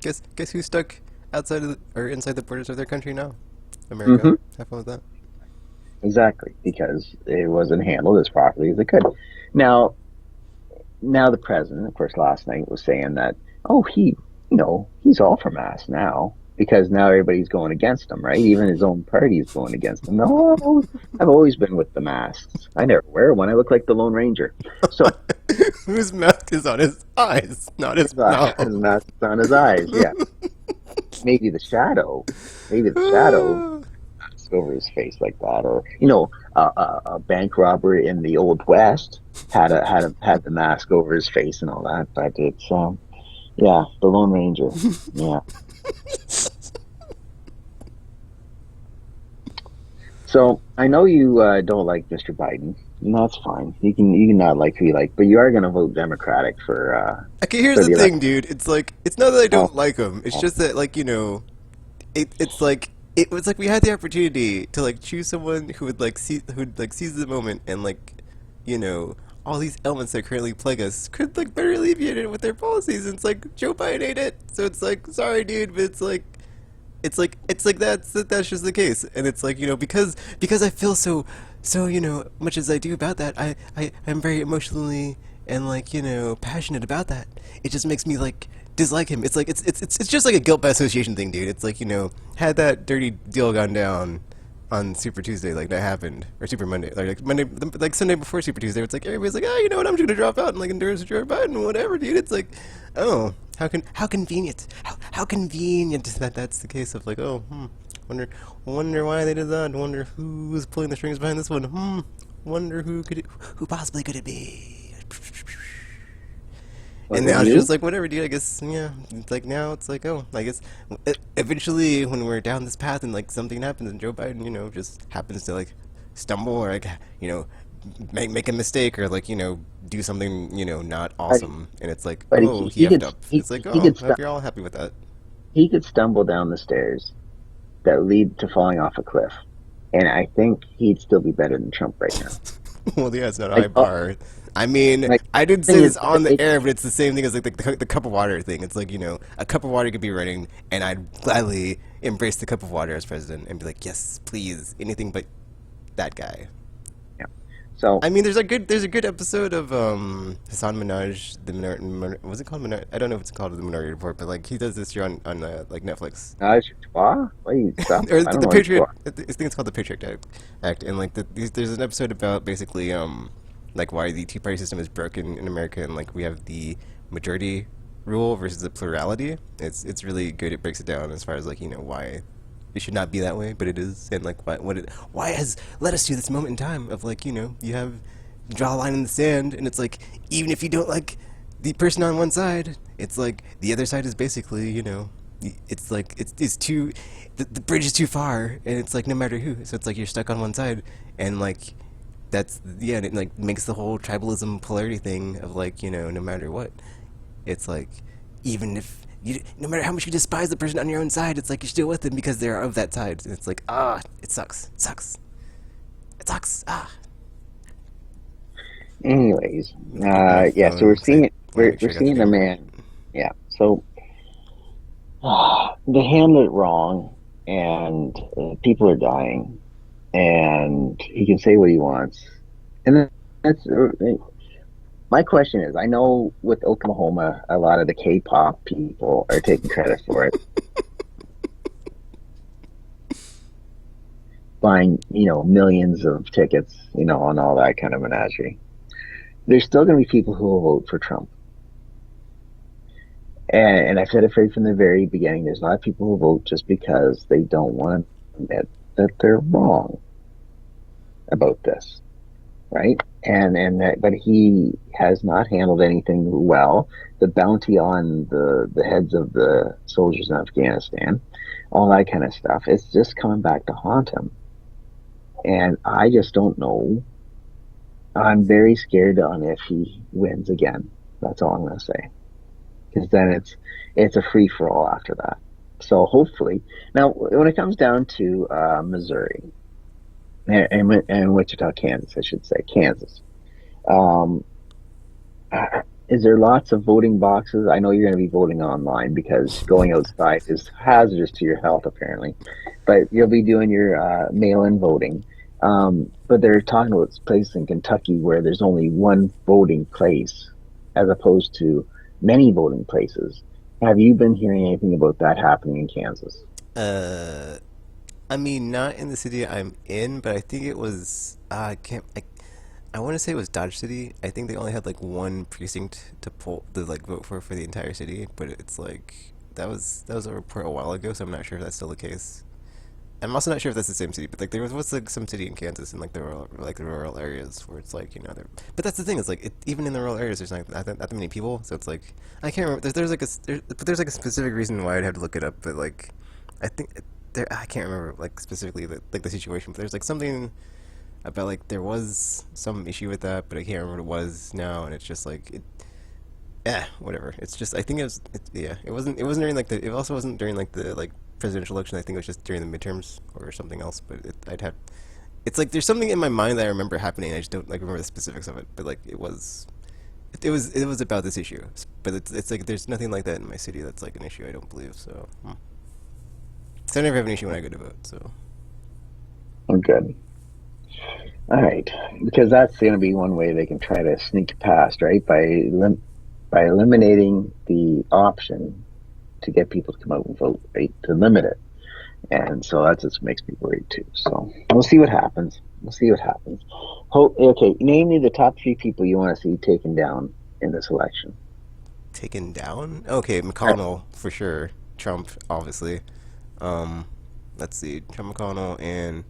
Speaker 1: guess who's stuck outside of or inside the borders of their country now? America.
Speaker 2: hmm
Speaker 1: Have fun with that.
Speaker 2: exactly because it wasn't handled as properly as it could. Now now the president, of course, last night was saying that, oh, he's all for masks now because now everybody's going against him, right? Even his own party is going against him. No, I've always been with the masks. I never wear one. I look like the Lone Ranger. So
Speaker 1: Whose mouth is on his eyes, not his
Speaker 2: his
Speaker 1: mouth?
Speaker 2: mask is on his eyes. Yeah, maybe the shadow, maybe the shadow mask over his face like that, or a bank robber in the old west had the mask over his face and all that. But it's yeah, the Lone Ranger. Yeah. So I know you don't like Mr. Biden. And that's fine. You can not like who you like, but you are going to vote Democratic
Speaker 1: Okay, here's
Speaker 2: for
Speaker 1: the
Speaker 2: the
Speaker 1: thing,
Speaker 2: election.
Speaker 1: dude. It's like it's not that I
Speaker 2: Oh,
Speaker 1: don't like him. It's
Speaker 2: oh.
Speaker 1: just that like it's like it was like we had the opportunity to like choose someone who would like who'd like seize the moment and like you know all these elements that currently plague us could like better alleviate it with their policies. And it's like Joe Biden ain't it, so it's like sorry, dude, but it's like that's just the case. And it's like because I feel so much as I do about that, I'm very emotionally and like passionate about that. It just makes me like dislike him. It's like it's just like a guilt by association thing, dude. It's like had that dirty deal gone down on Super Tuesday, like that happened, or Super Monday, like Monday, like Sunday before Super Tuesday. It's like everybody's like, oh, you know what, I'm just gonna drop out and like endorse Joe Biden, whatever, dude. It's like, oh, how convenient, how convenient that that's the case of like, oh, wonder why they did that. Wonder who's pulling the strings behind this one. Wonder who possibly could it be?
Speaker 2: Was
Speaker 1: And
Speaker 2: it
Speaker 1: now it's just
Speaker 2: you?
Speaker 1: like whatever, dude. I guess yeah. It's like now it's like oh, I guess eventually when we're down this path and like something happens and Joe Biden, just happens to like stumble or like you know make a mistake or like do something not
Speaker 2: But,
Speaker 1: awesome, and it's like
Speaker 2: but
Speaker 1: oh he
Speaker 2: he
Speaker 1: effed
Speaker 2: could
Speaker 1: up.
Speaker 2: he,
Speaker 1: It's like
Speaker 2: he
Speaker 1: oh,
Speaker 2: could
Speaker 1: I hope
Speaker 2: stu-
Speaker 1: you're all happy with that.
Speaker 2: he could stumble down the stairs that lead to falling off a cliff, and I think he'd still be better than Trump right now.
Speaker 1: Well, yeah, it's not a high
Speaker 2: Like,
Speaker 1: bar. I mean,
Speaker 2: like
Speaker 1: I didn't
Speaker 2: thing
Speaker 1: say
Speaker 2: is,
Speaker 1: this on the air, but it's the same thing as like the cup of water thing. It's like a cup of water could be running, and I'd gladly embrace the cup of water as president and be like, yes, please, anything but that guy.
Speaker 2: yeah. So
Speaker 1: I mean, there's a good episode of Hassan Minaj, was it called Minaj? I don't know if it's called the Minority Report, but like he does this here on like Netflix.
Speaker 2: Wait, stop.
Speaker 1: Or
Speaker 2: I
Speaker 1: the,
Speaker 2: don't know
Speaker 1: the
Speaker 2: what you
Speaker 1: Patriot. I think it's called the Patriot Act, and like there's an episode about basically like why the two party system is broken in America, and like we have the majority rule versus the plurality. It's really good. It breaks it down as far as like why it should not be that way, but it is, and like why it has led us to this moment in time of like you have you draw a line in the sand, and it's like even if you don't like the person on one side, it's like the other side is basically it's like it's too the bridge is too far, and it's like no matter who, so it's like you're stuck on one side, and like that's yeah, and it like makes the whole tribalism polarity thing of like no matter what, it's like even if you no matter how much you despise the person on your own side, it's like you're still with them because they're of that side. And it's like it sucks, it sucks.
Speaker 2: Anyways,
Speaker 1: Let me get my
Speaker 2: yeah. So we're
Speaker 1: phone because I
Speaker 2: seeing it.
Speaker 1: want to
Speaker 2: We're
Speaker 1: make
Speaker 2: we're
Speaker 1: sure I got the
Speaker 2: seeing the
Speaker 1: name right.
Speaker 2: man. Yeah. So they handled it wrong, and people are dying, and he can say what he wants, and that's my question is. I know with Oklahoma, a lot of the K-pop people are taking credit for it, buying millions of tickets, and all that kind of menagerie. There's still going to be people who will vote for Trump. And I've said it from the very beginning. There's a lot of people who vote just because they don't want to admit that they're wrong about this, right? But he has not handled anything well. The bounty on the heads of the soldiers in Afghanistan, all that kind of stuff. It's just coming back to haunt him. And I just don't know. I'm very scared on if he wins again. That's all I'm going to say. Because then it's a free for all after that. So hopefully, now when it comes down to Missouri and Wichita, Kansas, I should say Kansas. Um, is there lots of voting boxes? I know you're going to be voting online because going outside is hazardous to your health, apparently. But you'll be doing your mail-in voting. But they're talking about places in Kentucky where there's only one voting place, as opposed to many voting places. Have you been hearing anything about that happening in Kansas?
Speaker 1: Uh, I mean, not in the city I'm in, but I think it was. I can't. I want to say it was Dodge City. I think they only had like one precinct to like vote for the entire city, but it's like that was a report a while ago, so I'm not sure if that's still the case. I'm also not sure if that's the same city, but like there was like some city in Kansas in like the rural areas where it's like there. But that's the thing is like even in the rural areas there's not that many people, so it's like I can't remember. There's like a specific reason why I'd have to look it up, but like I think there I can't remember like specifically the situation, but there's like something about like there was some issue with that, but I can't remember what it was now, and it's just like whatever. It's just I think yeah, it wasn't during like it also wasn't during like the like presidential election. I think it was just during the midterms or something else. But I'd have it's like there's something in my mind that I remember happening. I just don't like remember the specifics of it. But like it was about this issue. But it's like there's nothing like that in my city that's like an issue. I don't believe so. So I never have an issue when I go to vote. So
Speaker 2: Oh, good. All right, because that's going to be one way they can try to sneak past, right? By eliminating the option to get people to come out and vote, right? To limit it. And so that just makes me worried too. So we'll see what happens. We'll see what happens. Okay, name me the top three people you want to see taken down in this election.
Speaker 1: taken down. Okay,
Speaker 2: All
Speaker 1: McConnell for sure. Trump obviously. Um, let's see, Trump, McConnell, and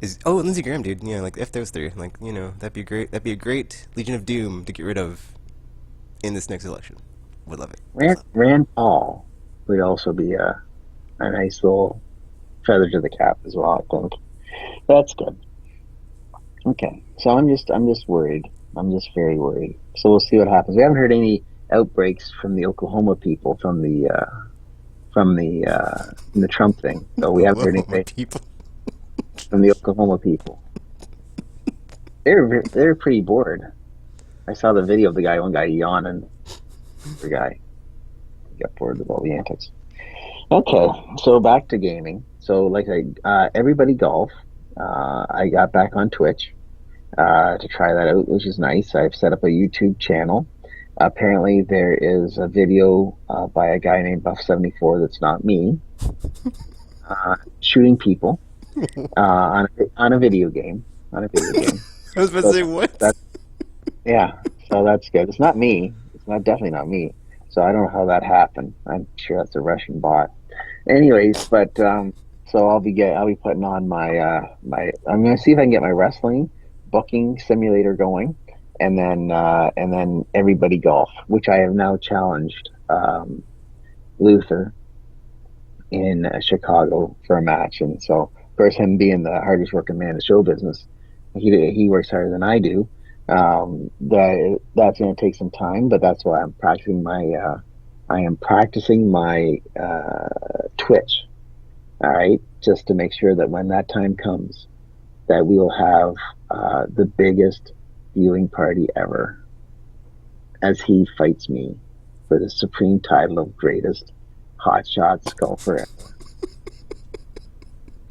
Speaker 1: Is Lindsey Graham, dude. Yeah, like F those three. Like that'd be great. That'd be a great Legion of Doom to get rid of in this next election. Would love it. Would love
Speaker 2: Rand Paul would also be a nice little feather to the cap as well, I think. That's good. Okay. So I'm just worried. I'm just very worried. So we'll see what happens. We haven't heard any outbreaks from the Oklahoma people from the Trump thing.
Speaker 1: it.
Speaker 2: So we haven't heard
Speaker 1: Oklahoma
Speaker 2: anything
Speaker 1: people.
Speaker 2: from the Oklahoma people. They're pretty bored. I saw the video of the guy, one guy yawning. The guy got bored with all the antics. Okay, so back to gaming. So everybody golf. I got back on Twitch to try that out, which is nice. I've set up a YouTube channel. Apparently, there is a video by a guy named Buff74 that's not me shooting people on a video game. On a video game.
Speaker 1: I was about to
Speaker 2: So
Speaker 1: say what?
Speaker 2: that's yeah. So that's good. It's not me. It's not definitely not me. So I don't know how that happened. I'm sure that's a Russian bot. Anyways, but so I'll be putting on my I'm gonna see if I can get my wrestling booking simulator going, and then everybody golf, which I have now challenged Luther in Chicago for a match, and so of course him being the hardest working man in show business, he works harder than I do. That's going to take some time, but that's why I am practicing my Twitch. All right, just to make sure that when that time comes, that we will have the biggest viewing party ever, as he fights me for the supreme title of greatest hotshot golfer ever.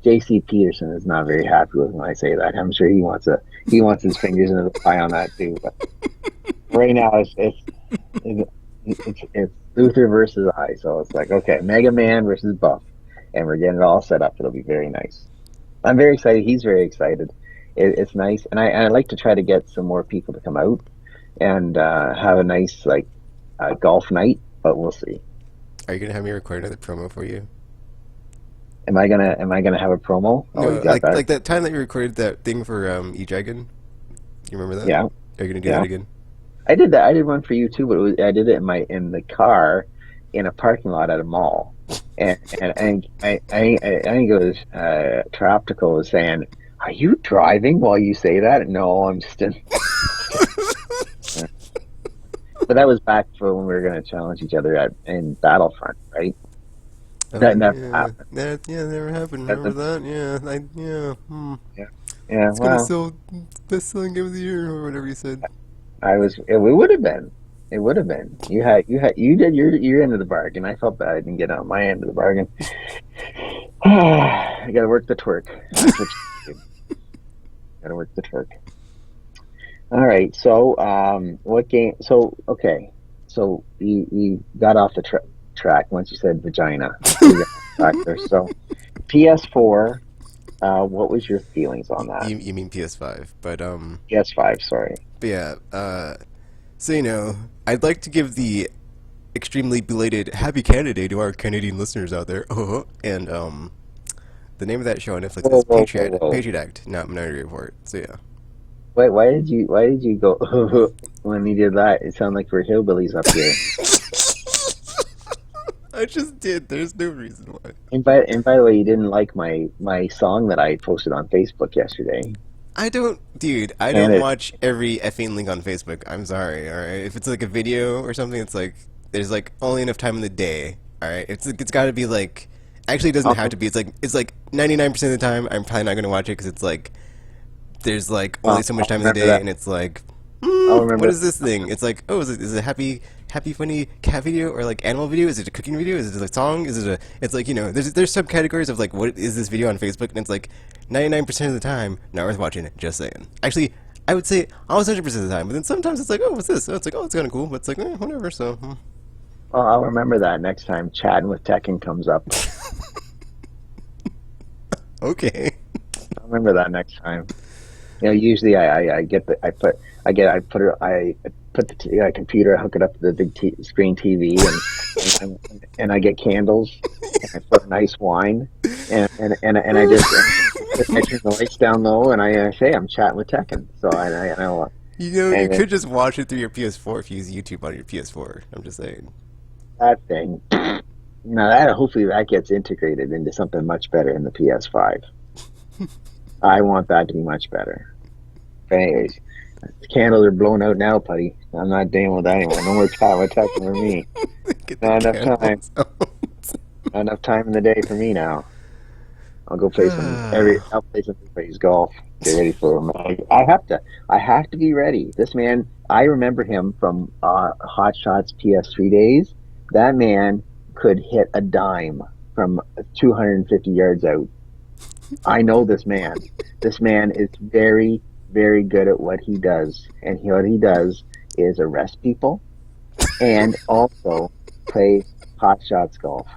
Speaker 2: JC Peterson is not very happy with when I say that. I'm sure he wants his fingers into the pie on that too. But right now it's Luther versus I, so it's like, okay, Mega Man versus Buff, and we're getting it all set up. It'll be very nice. I'm very excited. He's very excited. It's nice, and I like to try to get some more people to come out and have a nice golf night. But we'll see.
Speaker 1: Are you gonna have me record another promo for you?
Speaker 2: Am I gonna have a promo? Oh,
Speaker 1: No,
Speaker 2: you got that?
Speaker 1: like that time that you recorded that thing for E Dragon. You remember that?
Speaker 2: Yeah,
Speaker 1: Are you gonna do that
Speaker 2: yeah.
Speaker 1: again?
Speaker 2: I did that. I did one for you too, but I did it in the car in a parking lot at a mall, and I think it was Troptical was saying, "Are you driving while you say that?" No, I'm just in. But that was back for when we were going to challenge each other in Battlefront, right?
Speaker 1: Oh
Speaker 2: That never
Speaker 1: yeah,
Speaker 2: happened.
Speaker 1: that never happened.
Speaker 2: That,
Speaker 1: Remember
Speaker 2: that-
Speaker 1: that? Yeah.
Speaker 2: yeah, yeah.
Speaker 1: It's gonna
Speaker 2: Well,
Speaker 1: sell best selling game of the year or whatever you said.
Speaker 2: I was. It would have been. It would have been. You did your end of the bargain. I felt bad I didn't get on my end of the bargain. I got to work the twerk. That's what you do. Got to work the twerk. All right. So, what game? So, okay. So you got off the track once you said vagina. You got off track there. So, PS4. What was your feelings on that?
Speaker 1: You mean PS5?
Speaker 2: PS5. Sorry.
Speaker 1: But yeah. So I'd like to give the extremely belated Happy Canada Day to our Canadian listeners out there. And the name of that show on Netflix
Speaker 2: Whoa,
Speaker 1: is
Speaker 2: whoa, whoa, whoa.
Speaker 1: Patriot Act, not Minority Report. So yeah.
Speaker 2: Wait, why did you go when you did that? It sounded like we're hillbillies up here.
Speaker 1: I just did. There's no reason why.
Speaker 2: And by the way, you didn't like my song that I posted on Facebook yesterday.
Speaker 1: Dude, I
Speaker 2: And
Speaker 1: don't
Speaker 2: it
Speaker 1: watch every effing link on Facebook. I'm sorry, alright? If it's like a video or something, it's like, there's like only enough time in the day, alright? It's gotta be like, actually it doesn't have
Speaker 2: I'll,
Speaker 1: to be, it's like 99% of the time, I'm probably not gonna watch it because it's like, there's like only so much
Speaker 2: I'll
Speaker 1: time in the
Speaker 2: remember
Speaker 1: day,
Speaker 2: that.
Speaker 1: and it's like,
Speaker 2: I'll
Speaker 1: what
Speaker 2: remember.
Speaker 1: is this thing? It's like, oh, is it a happy funny cat video or like animal video? Is it a cooking video? Is it a song? It's like, there's subcategories of like, what is this video on Facebook? And it's like 99% of the time not worth watching. Just saying. Actually, I would say almost 100% of the time, but then sometimes it's like, oh, what's this? Oh, it's like, oh, it's kind of cool, but it's like, whatever. So
Speaker 2: Well, I'll remember that next time chatting with Tekken comes up.
Speaker 1: okay.
Speaker 2: I'll remember that next time. Usually I get the I put I get I put her I put the computer, hook it up to the big screen TV, and I get candles, and I put a nice wine, and I just I turn the lights down low and I say I'm chatting with Tekken. So I know,
Speaker 1: You know, you
Speaker 2: and
Speaker 1: could just watch it through your PS4 if you use YouTube on your PS4. I'm just saying.
Speaker 2: that thing. Now that hopefully that gets integrated into something much better in the PS5. I want that to be much better. But anyways, the candles are blown out now, buddy. I'm not dealing with that anymore. No more chat with Tekken for me.
Speaker 1: Get the
Speaker 2: Not enough time.
Speaker 1: candles out.
Speaker 2: Not enough time in the day for me now. I'll go play some every.
Speaker 1: Ah,
Speaker 2: I'll play some everybody's golf. Get ready for him. I have to. I have to be ready. This man. I remember him from Hot Shots PS3 days. That man could hit a dime from 250 yards out. I know this man. This man is very, very good at what he does, and what he does is arrest people and also play Hot Shots golf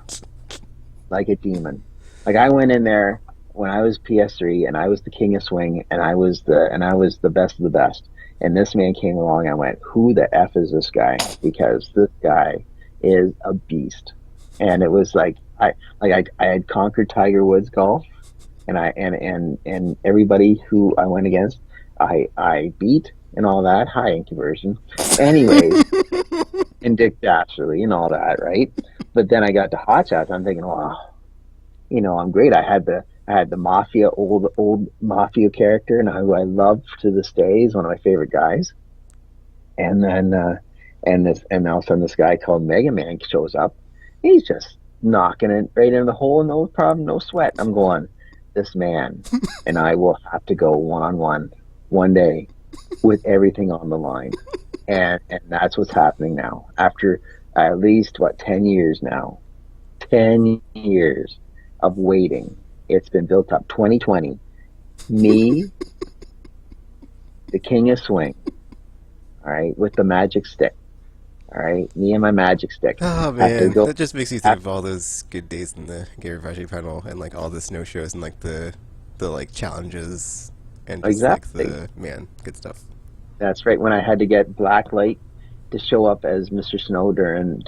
Speaker 2: like a demon. Like I went in there when I was PS3 and I was the king of swing and I was the best of the best. And this man came along and I went, "Who the F is this guy?" Because this guy is a beast. And it was I had conquered Tiger Woods golf and and everybody who I went against I beat and all that, high in conversion. Anyways, and Dick Dastardly and all that, right? But then I got to Hot Shots, I'm thinking, wow, I'm great. I had the mafia old mafia character, and who I love to this day is one of my favorite guys. And then and all of a sudden this guy called Mega Man shows up. He's just knocking it right in the hole, no problem, no sweat. I'm going, this man and I will have to go one on one day with everything on the line. And that's what's happening now. After at least 10 years now. 10 years of waiting. It's been built up. 2020. Me, the king of swing, all right, with the magic stick. All right. Me and my magic stick
Speaker 1: oh
Speaker 2: have to
Speaker 1: man,
Speaker 2: go
Speaker 1: that just makes me think
Speaker 2: have,
Speaker 1: of all those good days in the Gary Vagina panel and like all the snow shows and like the like challenges and just like
Speaker 2: exactly.
Speaker 1: the man good stuff.
Speaker 2: That's right. When I had to get Blacklight to show up as Mr. Snow during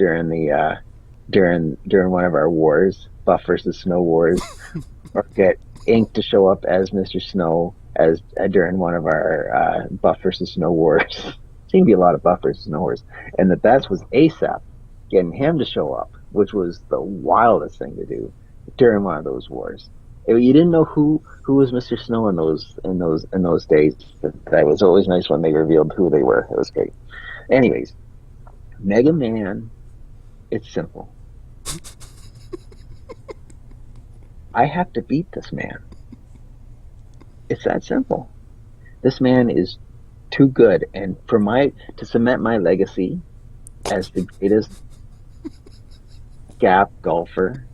Speaker 2: one of our wars, Buff versus Snow wars, or get Ink to show up as Mr. Snow as during one of our Buff versus Snow wars. Seemed to be a lot of Buff versus Snow wars, and the best was ASAP getting him to show up, which was the wildest thing to do during one of those wars. You didn't know who was Mr. Snow in those days, but that was always nice when they revealed who they were. It was great. Anyways, Mega Man, it's simple. I have to beat this man. It's that simple. This man is too good, and to cement my legacy as the greatest gap golfer,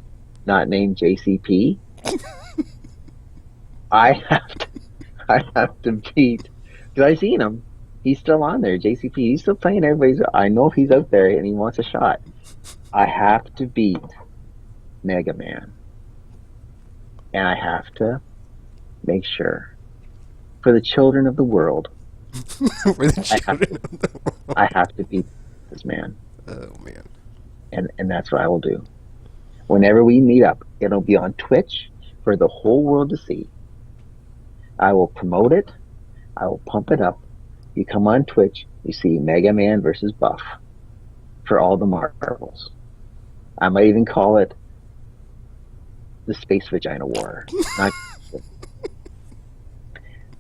Speaker 2: not named JCP, I have to, I have to beat because I seen him. He's still on there, JCP. He's still playing. I know he's out there and he wants a shot. I have to beat Mega Man, and I have to make sure for the children of the world,
Speaker 1: For the
Speaker 2: I have
Speaker 1: children
Speaker 2: to,
Speaker 1: of the world.
Speaker 2: I have to beat this man,
Speaker 1: Oh man.
Speaker 2: and that's what I will do. Whenever we meet up, it'll be on Twitch for the whole world to see. I will promote it. I will pump it up. You come on Twitch, you see Mega Man versus Buff for all the marbles. I might even call it the Space Vagina War. Not,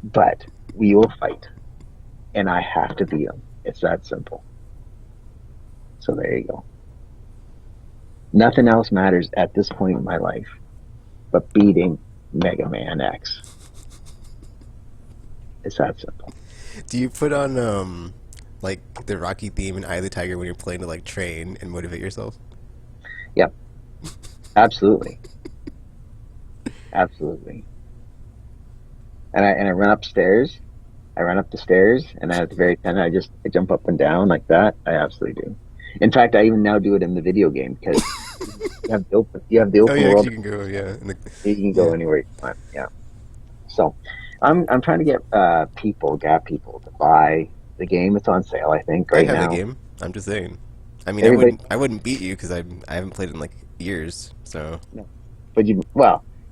Speaker 2: but we will fight, and I have to beat him. It's that simple. So there you go. Nothing else matters at this point in my life but beating Mega Man X. It's that simple.
Speaker 1: Do you put on like the Rocky theme and Eye of the Tiger when you're playing to like train and motivate yourself?
Speaker 2: Yep, absolutely, absolutely. And I run upstairs. I run up the stairs, and then at the very end, I jump up and down like that. I absolutely do. In fact, I even now do it in the video game because you have the
Speaker 1: Oh
Speaker 2: open
Speaker 1: yeah,
Speaker 2: world.
Speaker 1: actually you can go yeah. In the,
Speaker 2: You can go
Speaker 1: yeah.
Speaker 2: anywhere you want. Yeah. So I'm trying to get gap people to buy the game. It's on sale, I think,
Speaker 1: I
Speaker 2: right
Speaker 1: have the
Speaker 2: now.
Speaker 1: game. I'm just saying. I mean,
Speaker 2: Everybody,
Speaker 1: I wouldn't beat you because I haven't played it in like years. So
Speaker 2: no, but well,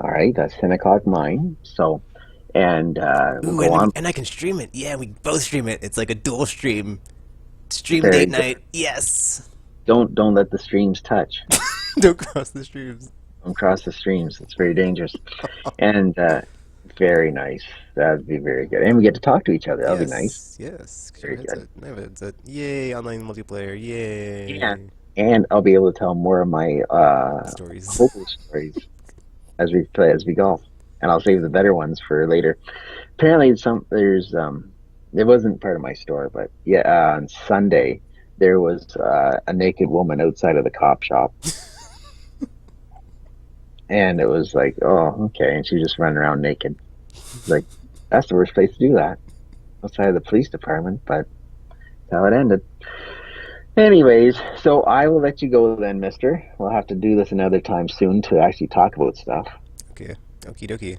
Speaker 2: All right, that's 10 o'clock mine. So, and we'll
Speaker 1: Ooh,
Speaker 2: go on.
Speaker 1: and I can stream it. Yeah, we both stream it. It's like a dual stream. Stream
Speaker 2: Very
Speaker 1: date
Speaker 2: good.
Speaker 1: night. Yes.
Speaker 2: Don't let the streams touch.
Speaker 1: Don't cross the streams.
Speaker 2: Don't cross the streams. It's very dangerous. And very nice. That'd be very good. And we get to talk to each other. That'll be nice.
Speaker 1: Yes, yes. 'Cause you have
Speaker 2: Very
Speaker 1: a
Speaker 2: good.
Speaker 1: headset. I have a headset. Yay, online multiplayer.
Speaker 2: And
Speaker 1: Yay.
Speaker 2: and I'll be able to tell more of my
Speaker 1: Stories.
Speaker 2: hobo stories as we go. And I'll save the better ones for later. Apparently, there's it wasn't part of my story, but yeah, on Sunday there was a naked woman outside of the cop shop, and it was like, oh, okay, and she was just running around naked. Like, that's the worst place to do that, outside of the police department, but that's how it ended. Anyways, so I will let you go then, mister. We'll have to do this another time soon to actually talk about stuff.
Speaker 1: Okay. Okie dokie.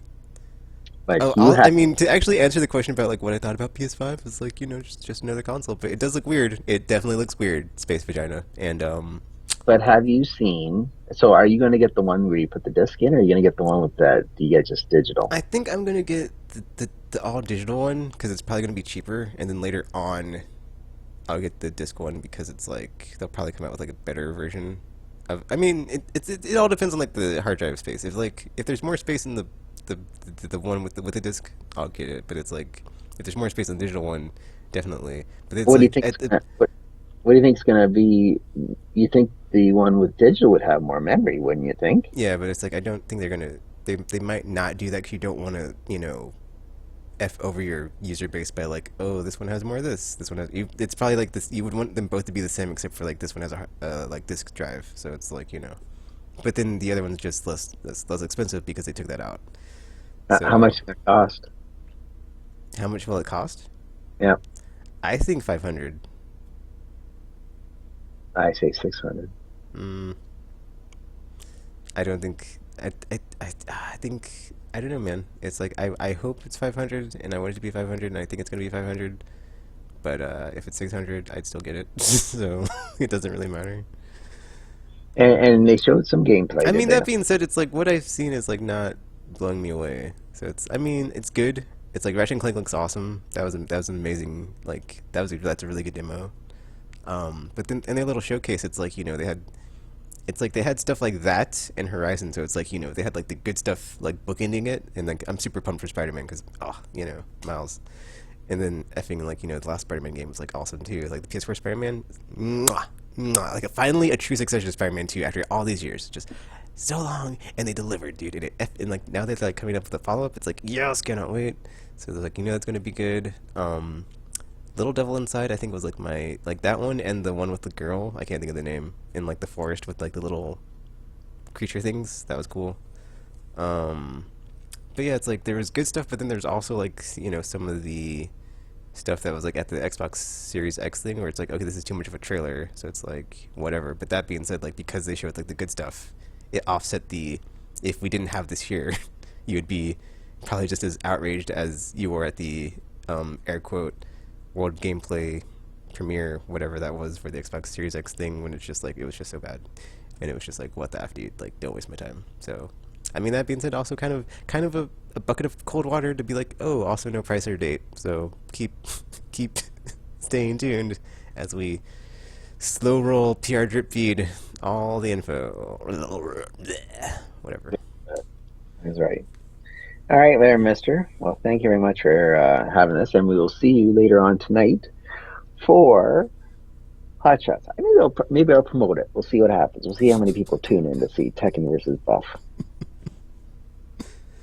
Speaker 2: But
Speaker 1: Oh,
Speaker 2: you
Speaker 1: I
Speaker 2: have,
Speaker 1: mean, to actually answer the question about like what I thought about PS5 is like just another console, but it does look weird. It definitely looks weird, Space Vagina, and
Speaker 2: but have you seen? So, are you going to get the one where you put the disc in, or are you going to get the one with the you get just digital?
Speaker 1: I think I'm gonna get the all digital one because it's probably gonna be cheaper, and then later on I'll get the disc one because it's like they'll probably come out with like a better version of. I mean, it all depends on like the hard drive space. If there's more space in the the one with the disc, I'll get it. But it's like if there's more space on the digital one, definitely. But it's
Speaker 2: What do you
Speaker 1: like
Speaker 2: think? What do you think's going to be? You think the one with digital would have more memory, wouldn't you think?
Speaker 1: yeah, but it's like I don't think they're gonna. They might not do that because you don't want to f over your user base by like, oh, this one has more of this. This one has. It's probably like this. You would want them both to be the same, except for like this one has a like disk drive. So it's like but then the other one's just less expensive because they took that out.
Speaker 2: How much
Speaker 1: So
Speaker 2: does it cost?
Speaker 1: how much will it cost?
Speaker 2: Yeah,
Speaker 1: I think 500.
Speaker 2: I say 600.
Speaker 1: Mm, I don't think. I think I don't know, man. It's like I hope it's 500, and I want it to be 500, and I think it's gonna be 500. But if it's 600, I'd still get it. So it doesn't really matter.
Speaker 2: And they showed some gameplay,
Speaker 1: I
Speaker 2: did
Speaker 1: mean,
Speaker 2: they
Speaker 1: that
Speaker 2: not?
Speaker 1: being said, it's like what I've seen is like not blowing me away. So I mean, it's good. It's like Ratchet and Clank looks awesome. That was an amazing. Like that's a really good demo. But then in their little showcase, it's like it's like they had stuff like that in Horizon. So it's like they had like the good stuff like bookending it, and like I'm super pumped for Spider-Man because Miles. And then effing like the last Spider-Man game was like awesome too. Like the PS4 Spider-Man, mwah, mwah, like finally a true successor to Spider-Man 2 after all these years, just so long, and they delivered, dude. And like now they're like coming up with a follow-up. It's like yes, cannot wait. So they're like that's gonna be good. Little Devil Inside, I think was like my like that one and the one with the girl. I can't think of the name in like the forest with like the little creature things. That was cool. Um, but yeah, it's like there was good stuff, but then there's also like some of the stuff that was like at the Xbox Series X thing where it's like okay, this is too much of a trailer, so it's like whatever. But that being said, like because they showed like the good stuff, it offset the if we didn't have this here, you would be probably just as outraged as you were at the air quote world gameplay premiere, whatever that was for the Xbox Series X thing, when it's just like it was just so bad, and it was just like what the f, dude? Like don't waste my time. So I mean, that being said, also kind of a bucket of cold water to be like, oh, also no price or date. So keep staying tuned as we slow roll PR drip feed all the info. Whatever.
Speaker 2: That's right. All right, there, mister. Well, thank you very much for having this, and we will see you later on tonight for Hot Shots. Maybe I'll promote it. We'll see what happens. We'll see how many people tune in to see Tekken versus Buff,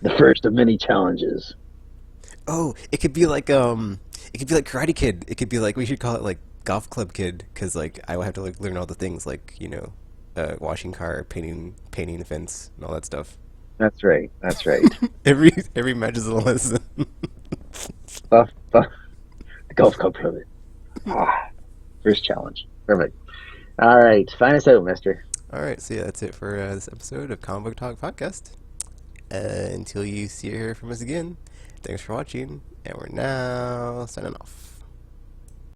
Speaker 2: the first of many challenges.
Speaker 1: Oh, it could be like Karate Kid. It could be like we should call it like Golf Club Kid because like I will have to like learn all the things like washing car, painting a fence, and all that stuff.
Speaker 2: That's right. That's right.
Speaker 1: Every match is a lesson.
Speaker 2: Buff, the Golf Club Club. Ah, first challenge. Perfect. All right, sign us out, mister.
Speaker 1: All right, so yeah, that's it for this episode of Comic Book Talk Podcast. Until you see or hear from us again, thanks for watching, and we're now signing off.